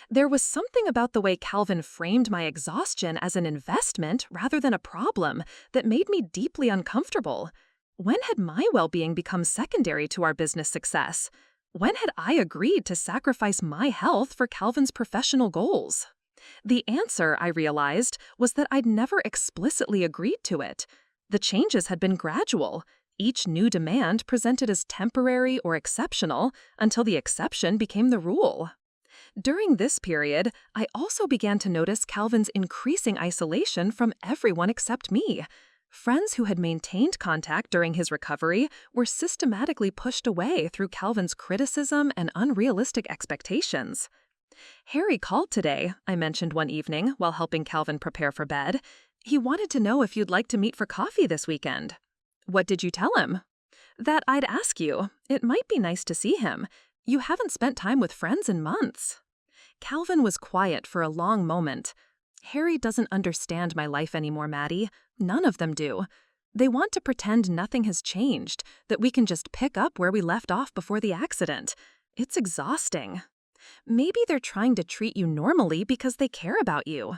There was something about the way Calvin framed my exhaustion as an investment rather than a problem that made me deeply uncomfortable. When had my well-being become secondary to our business success? When had I agreed to sacrifice my health for Calvin's professional goals? The answer, I realized, was that I'd never explicitly agreed to it. The changes had been gradual. Each new demand presented as temporary or exceptional until the exception became the rule. During this period, I also began to notice Calvin's increasing isolation from everyone except me. Friends who had maintained contact during his recovery were systematically pushed away through Calvin's criticism and unrealistic expectations. "Harry called today," I mentioned one evening while helping Calvin prepare for bed. "He wanted to know if you'd like to meet for coffee this weekend." "What did you tell him?" "That I'd ask you. It might be nice to see him. You haven't spent time with friends in months." Calvin was quiet for a long moment. "Harry doesn't understand my life anymore, Maddie. None of them do. They want to pretend nothing has changed, that we can just pick up where we left off before the accident. It's exhausting. Maybe they're trying to treat you normally because they care about you."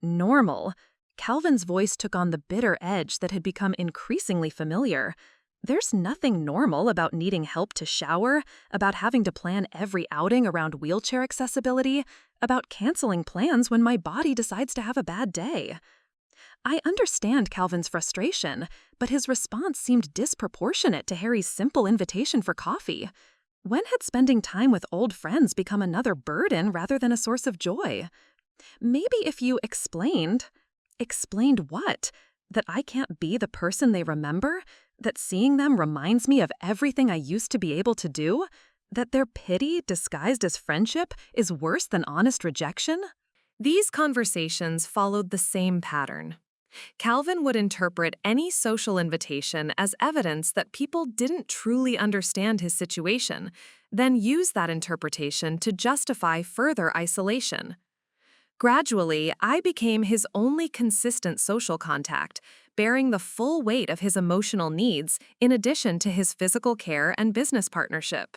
Normal. Calvin's voice took on the bitter edge that had become increasingly familiar. There's nothing normal about needing help to shower, about having to plan every outing around wheelchair accessibility, about canceling plans when my body decides to have a bad day. I understand Calvin's frustration, but his response seemed disproportionate to Harry's simple invitation for coffee. When had spending time with old friends become another burden rather than a source of joy? Maybe if you explained... Explained what? That I can't be the person they remember? That seeing them reminds me of everything I used to be able to do? That their pity, disguised as friendship, is worse than honest rejection? These conversations followed the same pattern. Calvin would interpret any social invitation as evidence that people didn't truly understand his situation, then use that interpretation to justify further isolation. Gradually, I became his only consistent social contact, bearing the full weight of his emotional needs in addition to his physical care and business partnership.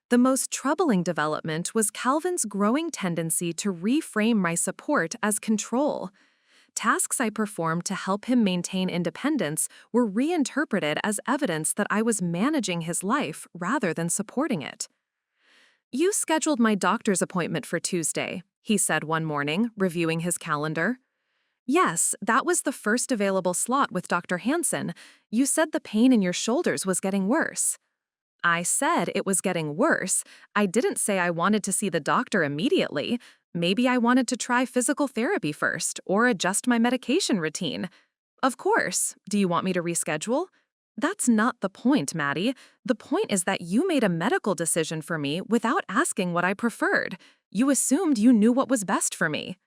The most troubling development was Calvin's growing tendency to reframe my support as control. Tasks I performed to help him maintain independence were reinterpreted as evidence that I was managing his life rather than supporting it. "You scheduled my doctor's appointment for Tuesday," he said one morning, reviewing his calendar. "Yes, that was the first available slot with Dr. Hansen. You said the pain in your shoulders was getting worse." I said it was getting worse. I didn't say I wanted to see the doctor immediately. Maybe I wanted to try physical therapy first or adjust my medication routine. "Of course. Do you want me to reschedule?" "That's not the point, Maddie. The point is that you made a medical decision for me without asking what I preferred. You assumed you knew what was best for me."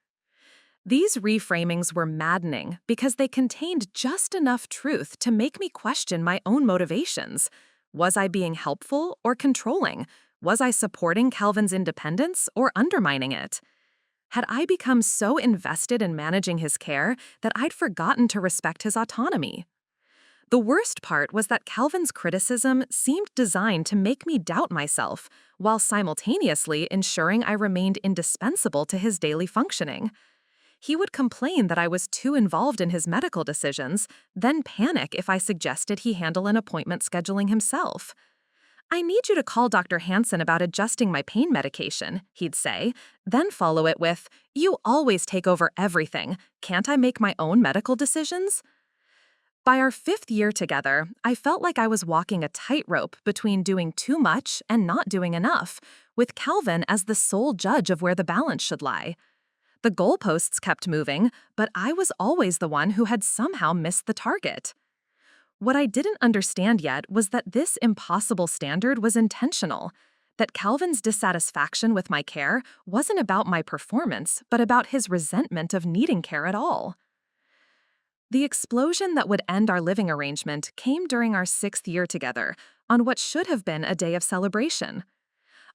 These reframings were maddening because they contained just enough truth to make me question my own motivations. Was I being helpful or controlling? Was I supporting Calvin's independence or undermining it? Had I become so invested in managing his care that I'd forgotten to respect his autonomy? The worst part was that Calvin's criticism seemed designed to make me doubt myself, while simultaneously ensuring I remained indispensable to his daily functioning. He would complain that I was too involved in his medical decisions, then panic if I suggested he handle an appointment scheduling himself. "I need you to call Dr. Hansen about adjusting my pain medication," he'd say, then follow it with, "You always take over everything. Can't I make my own medical decisions?" By our 5th year together, I felt like I was walking a tightrope between doing too much and not doing enough, with Calvin as the sole judge of where the balance should lie. The goalposts kept moving, but I was always the one who had somehow missed the target. What I didn't understand yet was that this impossible standard was intentional, that Calvin's dissatisfaction with my care wasn't about my performance, but about his resentment of needing care at all. The explosion that would end our living arrangement came during our 6th year together, on what should have been a day of celebration.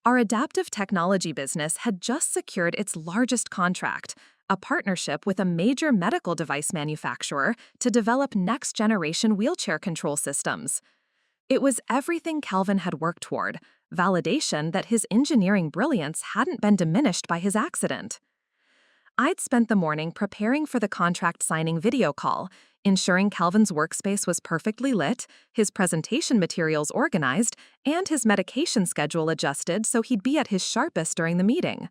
Our adaptive technology business had just secured its largest contract, a partnership with a major medical device manufacturer to develop next-generation wheelchair control systems. It was everything Calvin had worked toward, validation that his engineering brilliance hadn't been diminished by his accident. I'd spent the morning preparing for the contract signing video call, ensuring Calvin's workspace was perfectly lit, his presentation materials organized, and his medication schedule adjusted so he'd be at his sharpest during the meeting.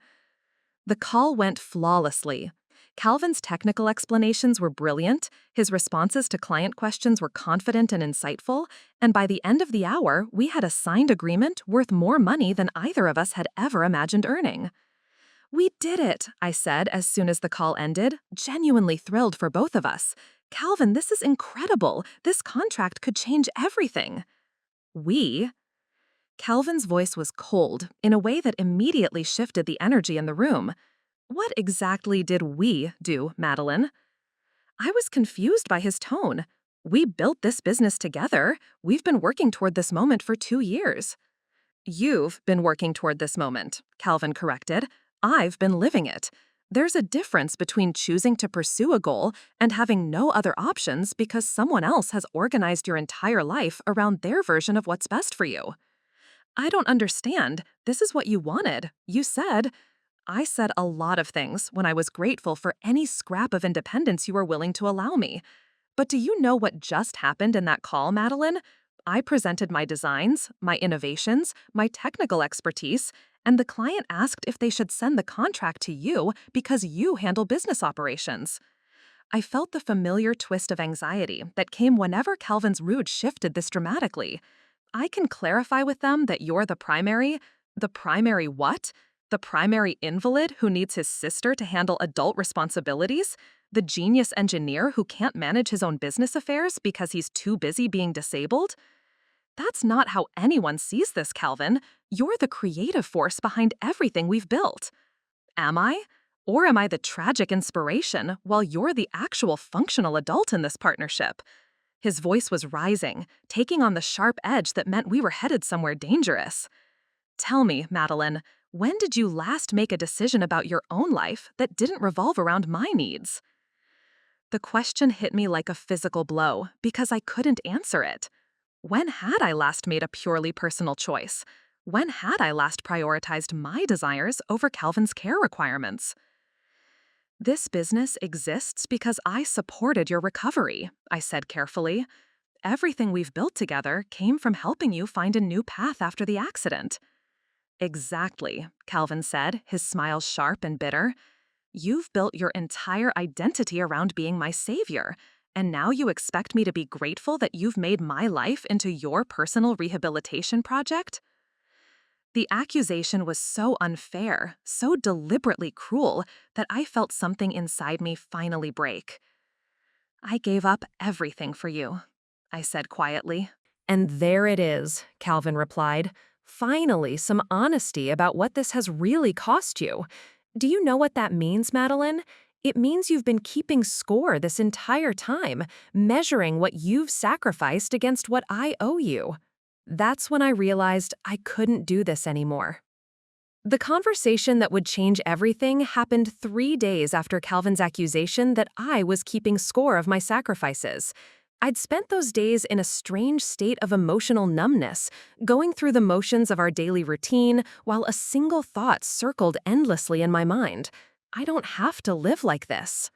The call went flawlessly. Calvin's technical explanations were brilliant, his responses to client questions were confident and insightful, and by the end of the hour, we had a signed agreement worth more money than either of us had ever imagined earning. "We did it," I said as soon as the call ended, genuinely thrilled for both of us. "Calvin, this is incredible. This contract could change everything." "We?" Calvin's voice was cold, in a way that immediately shifted the energy in the room. "What exactly did we do, Madeline?" I was confused by his tone. "We built this business together. We've been working toward this moment for 2 years. "You've been working toward this moment," Calvin corrected. "I've been living it. There's a difference between choosing to pursue a goal and having no other options because someone else has organized your entire life around their version of what's best for you." "I don't understand. This is what you wanted. You said—" "I said a lot of things when I was grateful for any scrap of independence you were willing to allow me. But do you know what just happened in that call, Madeline? I presented my designs, my innovations, my technical expertise, and the client asked if they should send the contract to you because you handle business operations." I felt the familiar twist of anxiety that came whenever Calvin's mood shifted this dramatically. "I can clarify with them that you're the primary what? The primary invalid who needs his sister to handle adult responsibilities? The genius engineer who can't manage his own business affairs because he's too busy being disabled? That's not how anyone sees this, Calvin. You're the creative force behind everything we've built." "Am I? Or am I the tragic inspiration while you're the actual functional adult in this partnership? His voice was rising, taking on the sharp edge that meant we were headed somewhere dangerous. Tell me, Madeline, when did you last make a decision about your own life that didn't revolve around my needs? The question hit me like a physical blow because I couldn't answer it. When had I last made a purely personal choice? When had I last prioritized my desires over Calvin's care requirements? This business exists because I supported your recovery, I said carefully. Everything we've built together came from helping you find a new path after the accident. Exactly, Calvin said, his smile sharp and bitter. You've built your entire identity around being my savior, and now you expect me to be grateful that you've made my life into your personal rehabilitation project? The accusation was so unfair, so deliberately cruel, that I felt something inside me finally break. I gave up everything for you, I said quietly. And there it is, Calvin replied. Finally, some honesty about what this has really cost you. Do you know what that means, Madeline? It means you've been keeping score this entire time, measuring what you've sacrificed against what I owe you. That's when I realized I couldn't do this anymore. The conversation that would change everything happened 3 days after Calvin's accusation that I was keeping score of my sacrifices. I'd spent those days in a strange state of emotional numbness, going through the motions of our daily routine while a single thought circled endlessly in my mind. I don't have to live like this.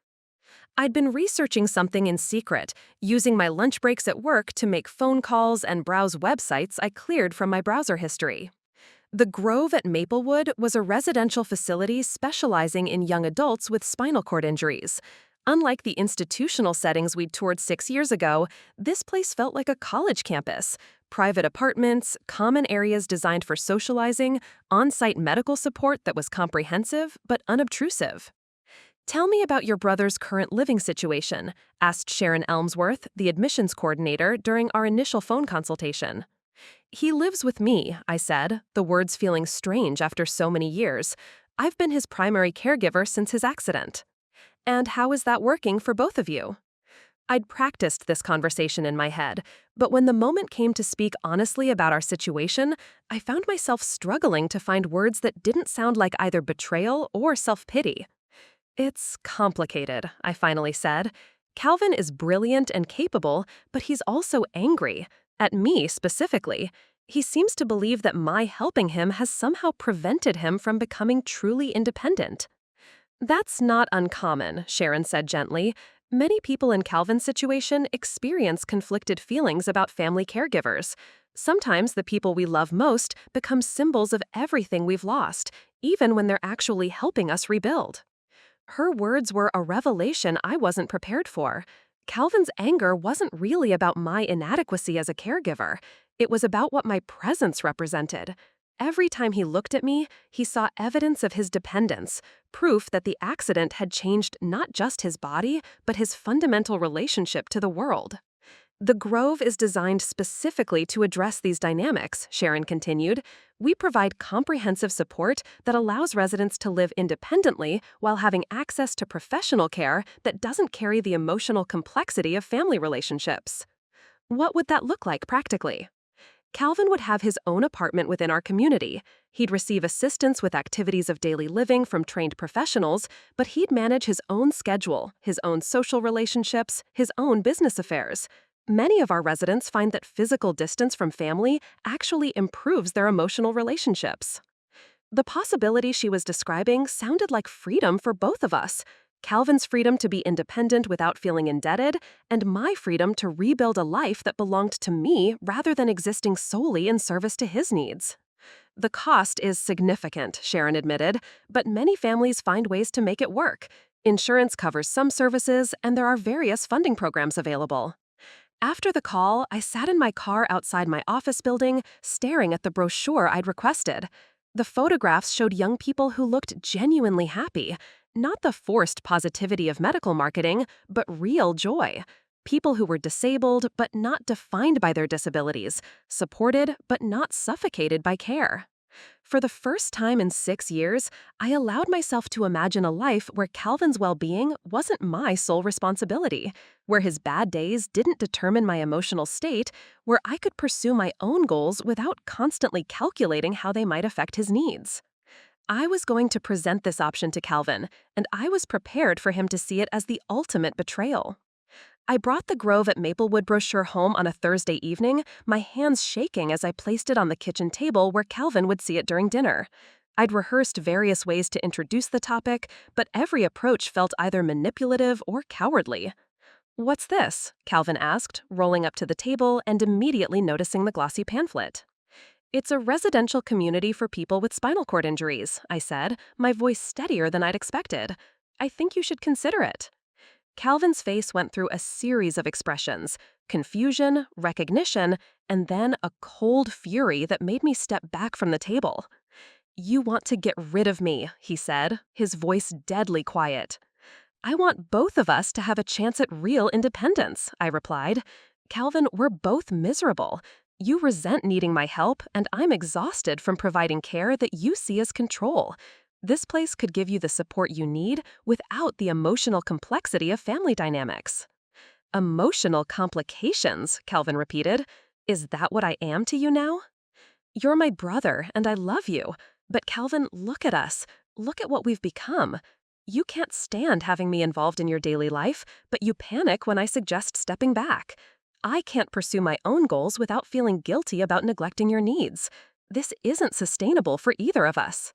I'd been researching something in secret, using my lunch breaks at work to make phone calls and browse websites I cleared from my browser history. The Grove at Maplewood was a residential facility specializing in young adults with spinal cord injuries. Unlike the institutional settings we'd toured 6 years ago, this place felt like a college campus. Private apartments, common areas designed for socializing, on-site medical support that was comprehensive but unobtrusive. Tell me about your brother's current living situation, asked Sharon Elmsworth, the admissions coordinator, during our initial phone consultation. He lives with me, I said, the words feeling strange after so many years. I've been his primary caregiver since his accident. And how is that working for both of you? I'd practiced this conversation in my head, but when the moment came to speak honestly about our situation, I found myself struggling to find words that didn't sound like either betrayal or self-pity. It's complicated, I finally said. Calvin is brilliant and capable, but he's also angry. At me, specifically. He seems to believe that my helping him has somehow prevented him from becoming truly independent. That's not uncommon, Sharon said gently. Many people in Calvin's situation experience conflicted feelings about family caregivers. Sometimes the people we love most become symbols of everything we've lost, even when they're actually helping us rebuild. Her words were a revelation I wasn't prepared for. Calvin's anger wasn't really about my inadequacy as a caregiver. It was about what my presence represented. Every time he looked at me, he saw evidence of his dependence, proof that the accident had changed not just his body, but his fundamental relationship to the world. The Grove is designed specifically to address these dynamics, Sharon continued. We provide comprehensive support that allows residents to live independently while having access to professional care that doesn't carry the emotional complexity of family relationships. What would that look like practically? Calvin would have his own apartment within our community. He'd receive assistance with activities of daily living from trained professionals, but he'd manage his own schedule, his own social relationships, his own business affairs. Many of our residents find that physical distance from family actually improves their emotional relationships. The possibility she was describing sounded like freedom for both of us. Calvin's freedom to be independent without feeling indebted, and my freedom to rebuild a life that belonged to me rather than existing solely in service to his needs. The cost is significant, Sharon admitted, but many families find ways to make it work. Insurance covers some services, and there are various funding programs available. After the call, I sat in my car outside my office building, staring at the brochure I'd requested. The photographs showed young people who looked genuinely happy, not the forced positivity of medical marketing, but real joy. People who were disabled but not defined by their disabilities, supported but not suffocated by care. For the first time in 6 years, I allowed myself to imagine a life where Calvin's well-being wasn't my sole responsibility, where his bad days didn't determine my emotional state, where I could pursue my own goals without constantly calculating how they might affect his needs. I was going to present this option to Calvin, and I was prepared for him to see it as the ultimate betrayal. I brought the Grove at Maplewood brochure home on a Thursday evening, my hands shaking as I placed it on the kitchen table where Calvin would see it during dinner. I'd rehearsed various ways to introduce the topic, but every approach felt either manipulative or cowardly. "What's this?" Calvin asked, rolling up to the table and immediately noticing the glossy pamphlet. "It's a residential community for people with spinal cord injuries," I said, my voice steadier than I'd expected. "I think you should consider it." Calvin's face went through a series of expressions: confusion, recognition, and then a cold fury that made me step back from the table. "You want to get rid of me," he said, his voice deadly quiet. "I want both of us to have a chance at real independence," I replied. "Calvin, we're both miserable. You resent needing my help, and I'm exhausted from providing care that you see as control. This place could give you the support you need without the emotional complexity of family dynamics." "Emotional complications," Calvin repeated. "Is that what I am to you now?" "You're my brother, and I love you. But Calvin, look at us. Look at what we've become. You can't stand having me involved in your daily life, but you panic when I suggest stepping back. I can't pursue my own goals without feeling guilty about neglecting your needs. This isn't sustainable for either of us."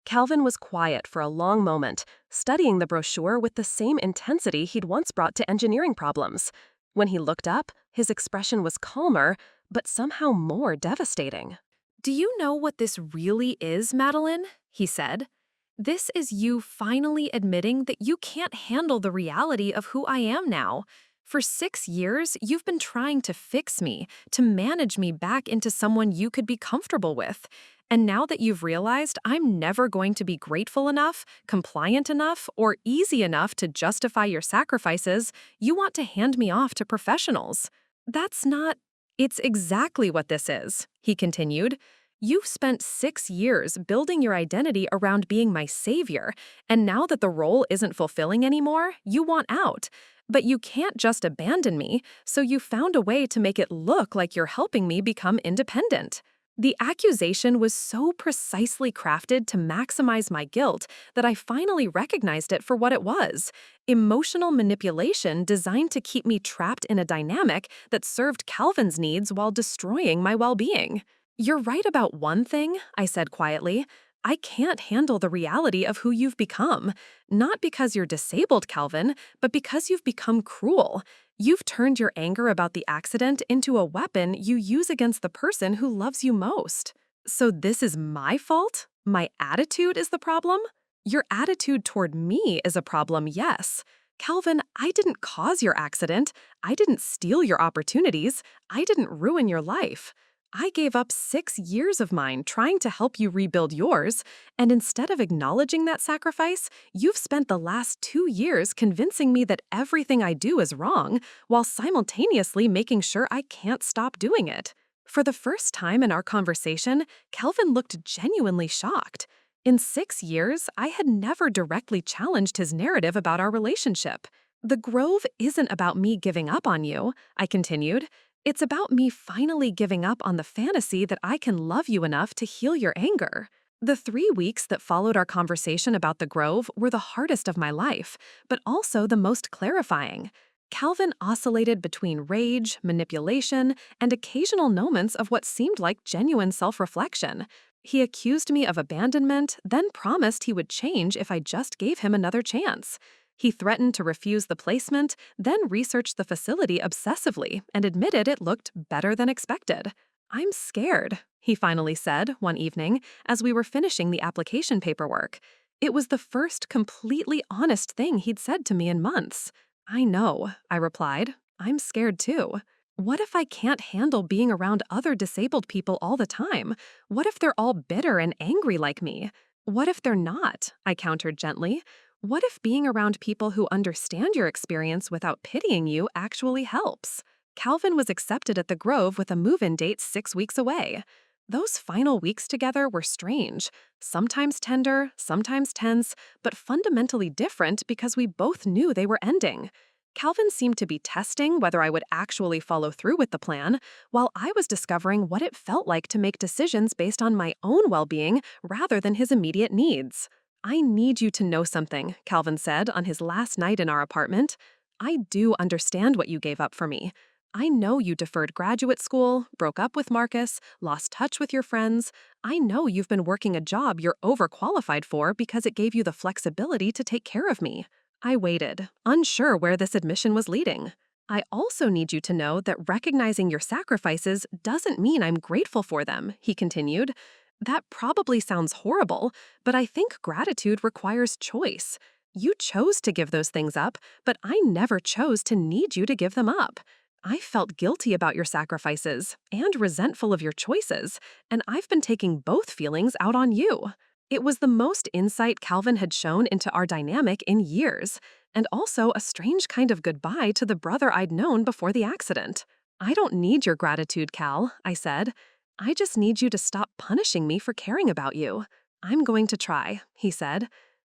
Calvin was quiet for a long moment, studying the brochure with the same intensity he'd once brought to engineering problems. When he looked up, his expression was calmer, but somehow more devastating. "Do you know what this really is, Madeline?" he said. "This is you finally admitting that you can't handle the reality of who I am now. For 6 years, you've been trying to fix me, to manage me back into someone you could be comfortable with. And now that you've realized I'm never going to be grateful enough, compliant enough, or easy enough to justify your sacrifices, you want to hand me off to professionals. That's not— It's exactly what this is," he continued. "You've spent 6 years building your identity around being my savior, and now that the role isn't fulfilling anymore, you want out. But you can't just abandon me, so you found a way to make it look like you're helping me become independent." The accusation was so precisely crafted to maximize my guilt that I finally recognized it for what it was: emotional manipulation designed to keep me trapped in a dynamic that served Calvin's needs while destroying my well-being. "You're right about one thing," I said quietly. "I can't handle the reality of who you've become. Not because you're disabled, Calvin, but because you've become cruel. You've turned your anger about the accident into a weapon you use against the person who loves you most. So this is my fault? My attitude is the problem? Your attitude toward me is a problem, yes. Calvin, I didn't cause your accident. I didn't steal your opportunities. I didn't ruin your life. I gave up 6 years of mine trying to help you rebuild yours, and instead of acknowledging that sacrifice, you've spent the last 2 years convincing me that everything I do is wrong, while simultaneously making sure I can't stop doing it." For the first time in our conversation, Calvin looked genuinely shocked. In 6 years, I had never directly challenged his narrative about our relationship. "The Grove isn't about me giving up on you," I continued. "It's about me finally giving up on the fantasy that I can love you enough to heal your anger." The 3 weeks that followed our conversation about the Grove were the hardest of my life, but also the most clarifying. Calvin oscillated between rage, manipulation, and occasional moments of what seemed like genuine self-reflection. He accused me of abandonment, then promised he would change if I just gave him another chance. He threatened to refuse the placement, then researched the facility obsessively and admitted it looked better than expected. "I'm scared," he finally said one evening as we were finishing the application paperwork. It was the first completely honest thing he'd said to me in months. "I know," I replied. "I'm scared too. What if I can't handle being around other disabled people all the time? What if they're all bitter and angry like me? What if they're not?" I countered gently. "What if being around people who understand your experience without pitying you actually helps?" Calvin was accepted at the Grove with a move-in date 6 weeks away. Those final weeks together were strange, sometimes tender, sometimes tense, but fundamentally different because we both knew they were ending. Calvin seemed to be testing whether I would actually follow through with the plan, while I was discovering what it felt like to make decisions based on my own well-being rather than his immediate needs. "I need you to know something," Calvin said on his last night in our apartment. "I do understand what you gave up for me. I know you deferred graduate school, broke up with Marcus, lost touch with your friends. I know you've been working a job you're overqualified for because it gave you the flexibility to take care of me." I waited, unsure where this admission was leading. "I also need you to know that recognizing your sacrifices doesn't mean I'm grateful for them," he continued. "That probably sounds horrible, but I think gratitude requires choice. You chose to give those things up, but I never chose to need you to give them up. I felt guilty about your sacrifices and resentful of your choices, and I've been taking both feelings out on you." It was the most insight Calvin had shown into our dynamic in years, and also a strange kind of goodbye to the brother I'd known before the accident. "I don't need your gratitude, Cal," I said. "I just need you to stop punishing me for caring about you." "I'm going to try," he said.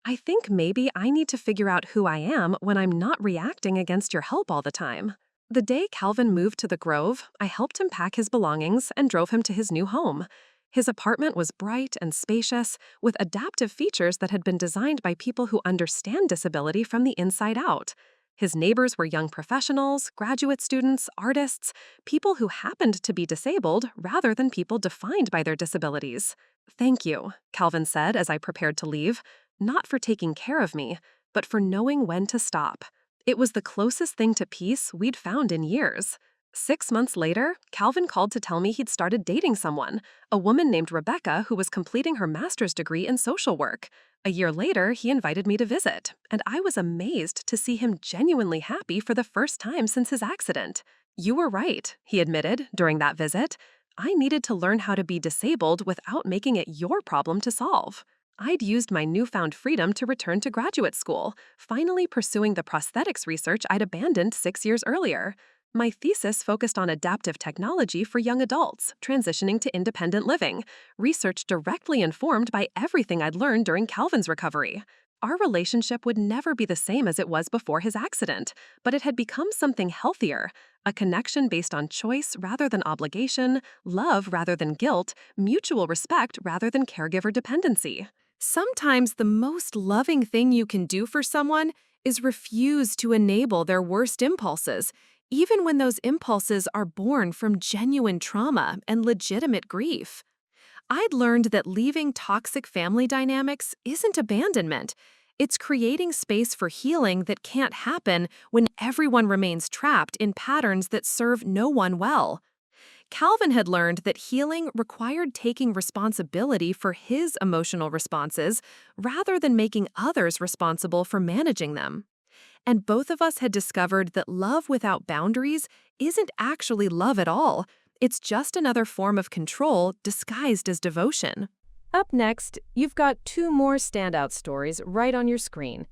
"I think maybe I need to figure out who I am when I'm not reacting against your help all the time." The day Calvin moved to the Grove, I helped him pack his belongings and drove him to his new home. His apartment was bright and spacious, with adaptive features that had been designed by people who understand disability from the inside out. His neighbors were young professionals, graduate students, artists, people who happened to be disabled rather than people defined by their disabilities. "Thank you," Calvin said as I prepared to leave, "not for taking care of me, but for knowing when to stop." It was the closest thing to peace we'd found in years. 6 months later, Calvin called to tell me he'd started dating someone, a woman named Rebecca who was completing her master's degree in social work. A year later, he invited me to visit, and I was amazed to see him genuinely happy for the first time since his accident. "You were right," he admitted during that visit. "I needed to learn how to be disabled without making it your problem to solve." I'd used my newfound freedom to return to graduate school, finally pursuing the prosthetics research I'd abandoned 6 years earlier. My thesis focused on adaptive technology for young adults transitioning to independent living, research directly informed by everything I'd learned during Calvin's recovery. Our relationship would never be the same as it was before his accident, but it had become something healthier, a connection based on choice rather than obligation, love rather than guilt, mutual respect rather than caregiver dependency. Sometimes the most loving thing you can do for someone is refuse to enable their worst impulses, even when those impulses are born from genuine trauma and legitimate grief. I'd learned that leaving toxic family dynamics isn't abandonment. It's creating space for healing that can't happen when everyone remains trapped in patterns that serve no one well. Calvin had learned that healing required taking responsibility for his emotional responses rather than making others responsible for managing them. And both of us had discovered that love without boundaries isn't actually love at all. It's just another form of control disguised as devotion. Up next, you've got 2 more standout stories right on your screen.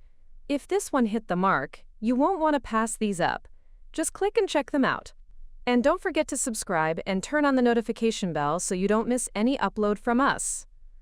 If this one hit the mark, you won't want to pass these up. Just click and check them out. And don't forget to subscribe and turn on the notification bell so you don't miss any upload from us.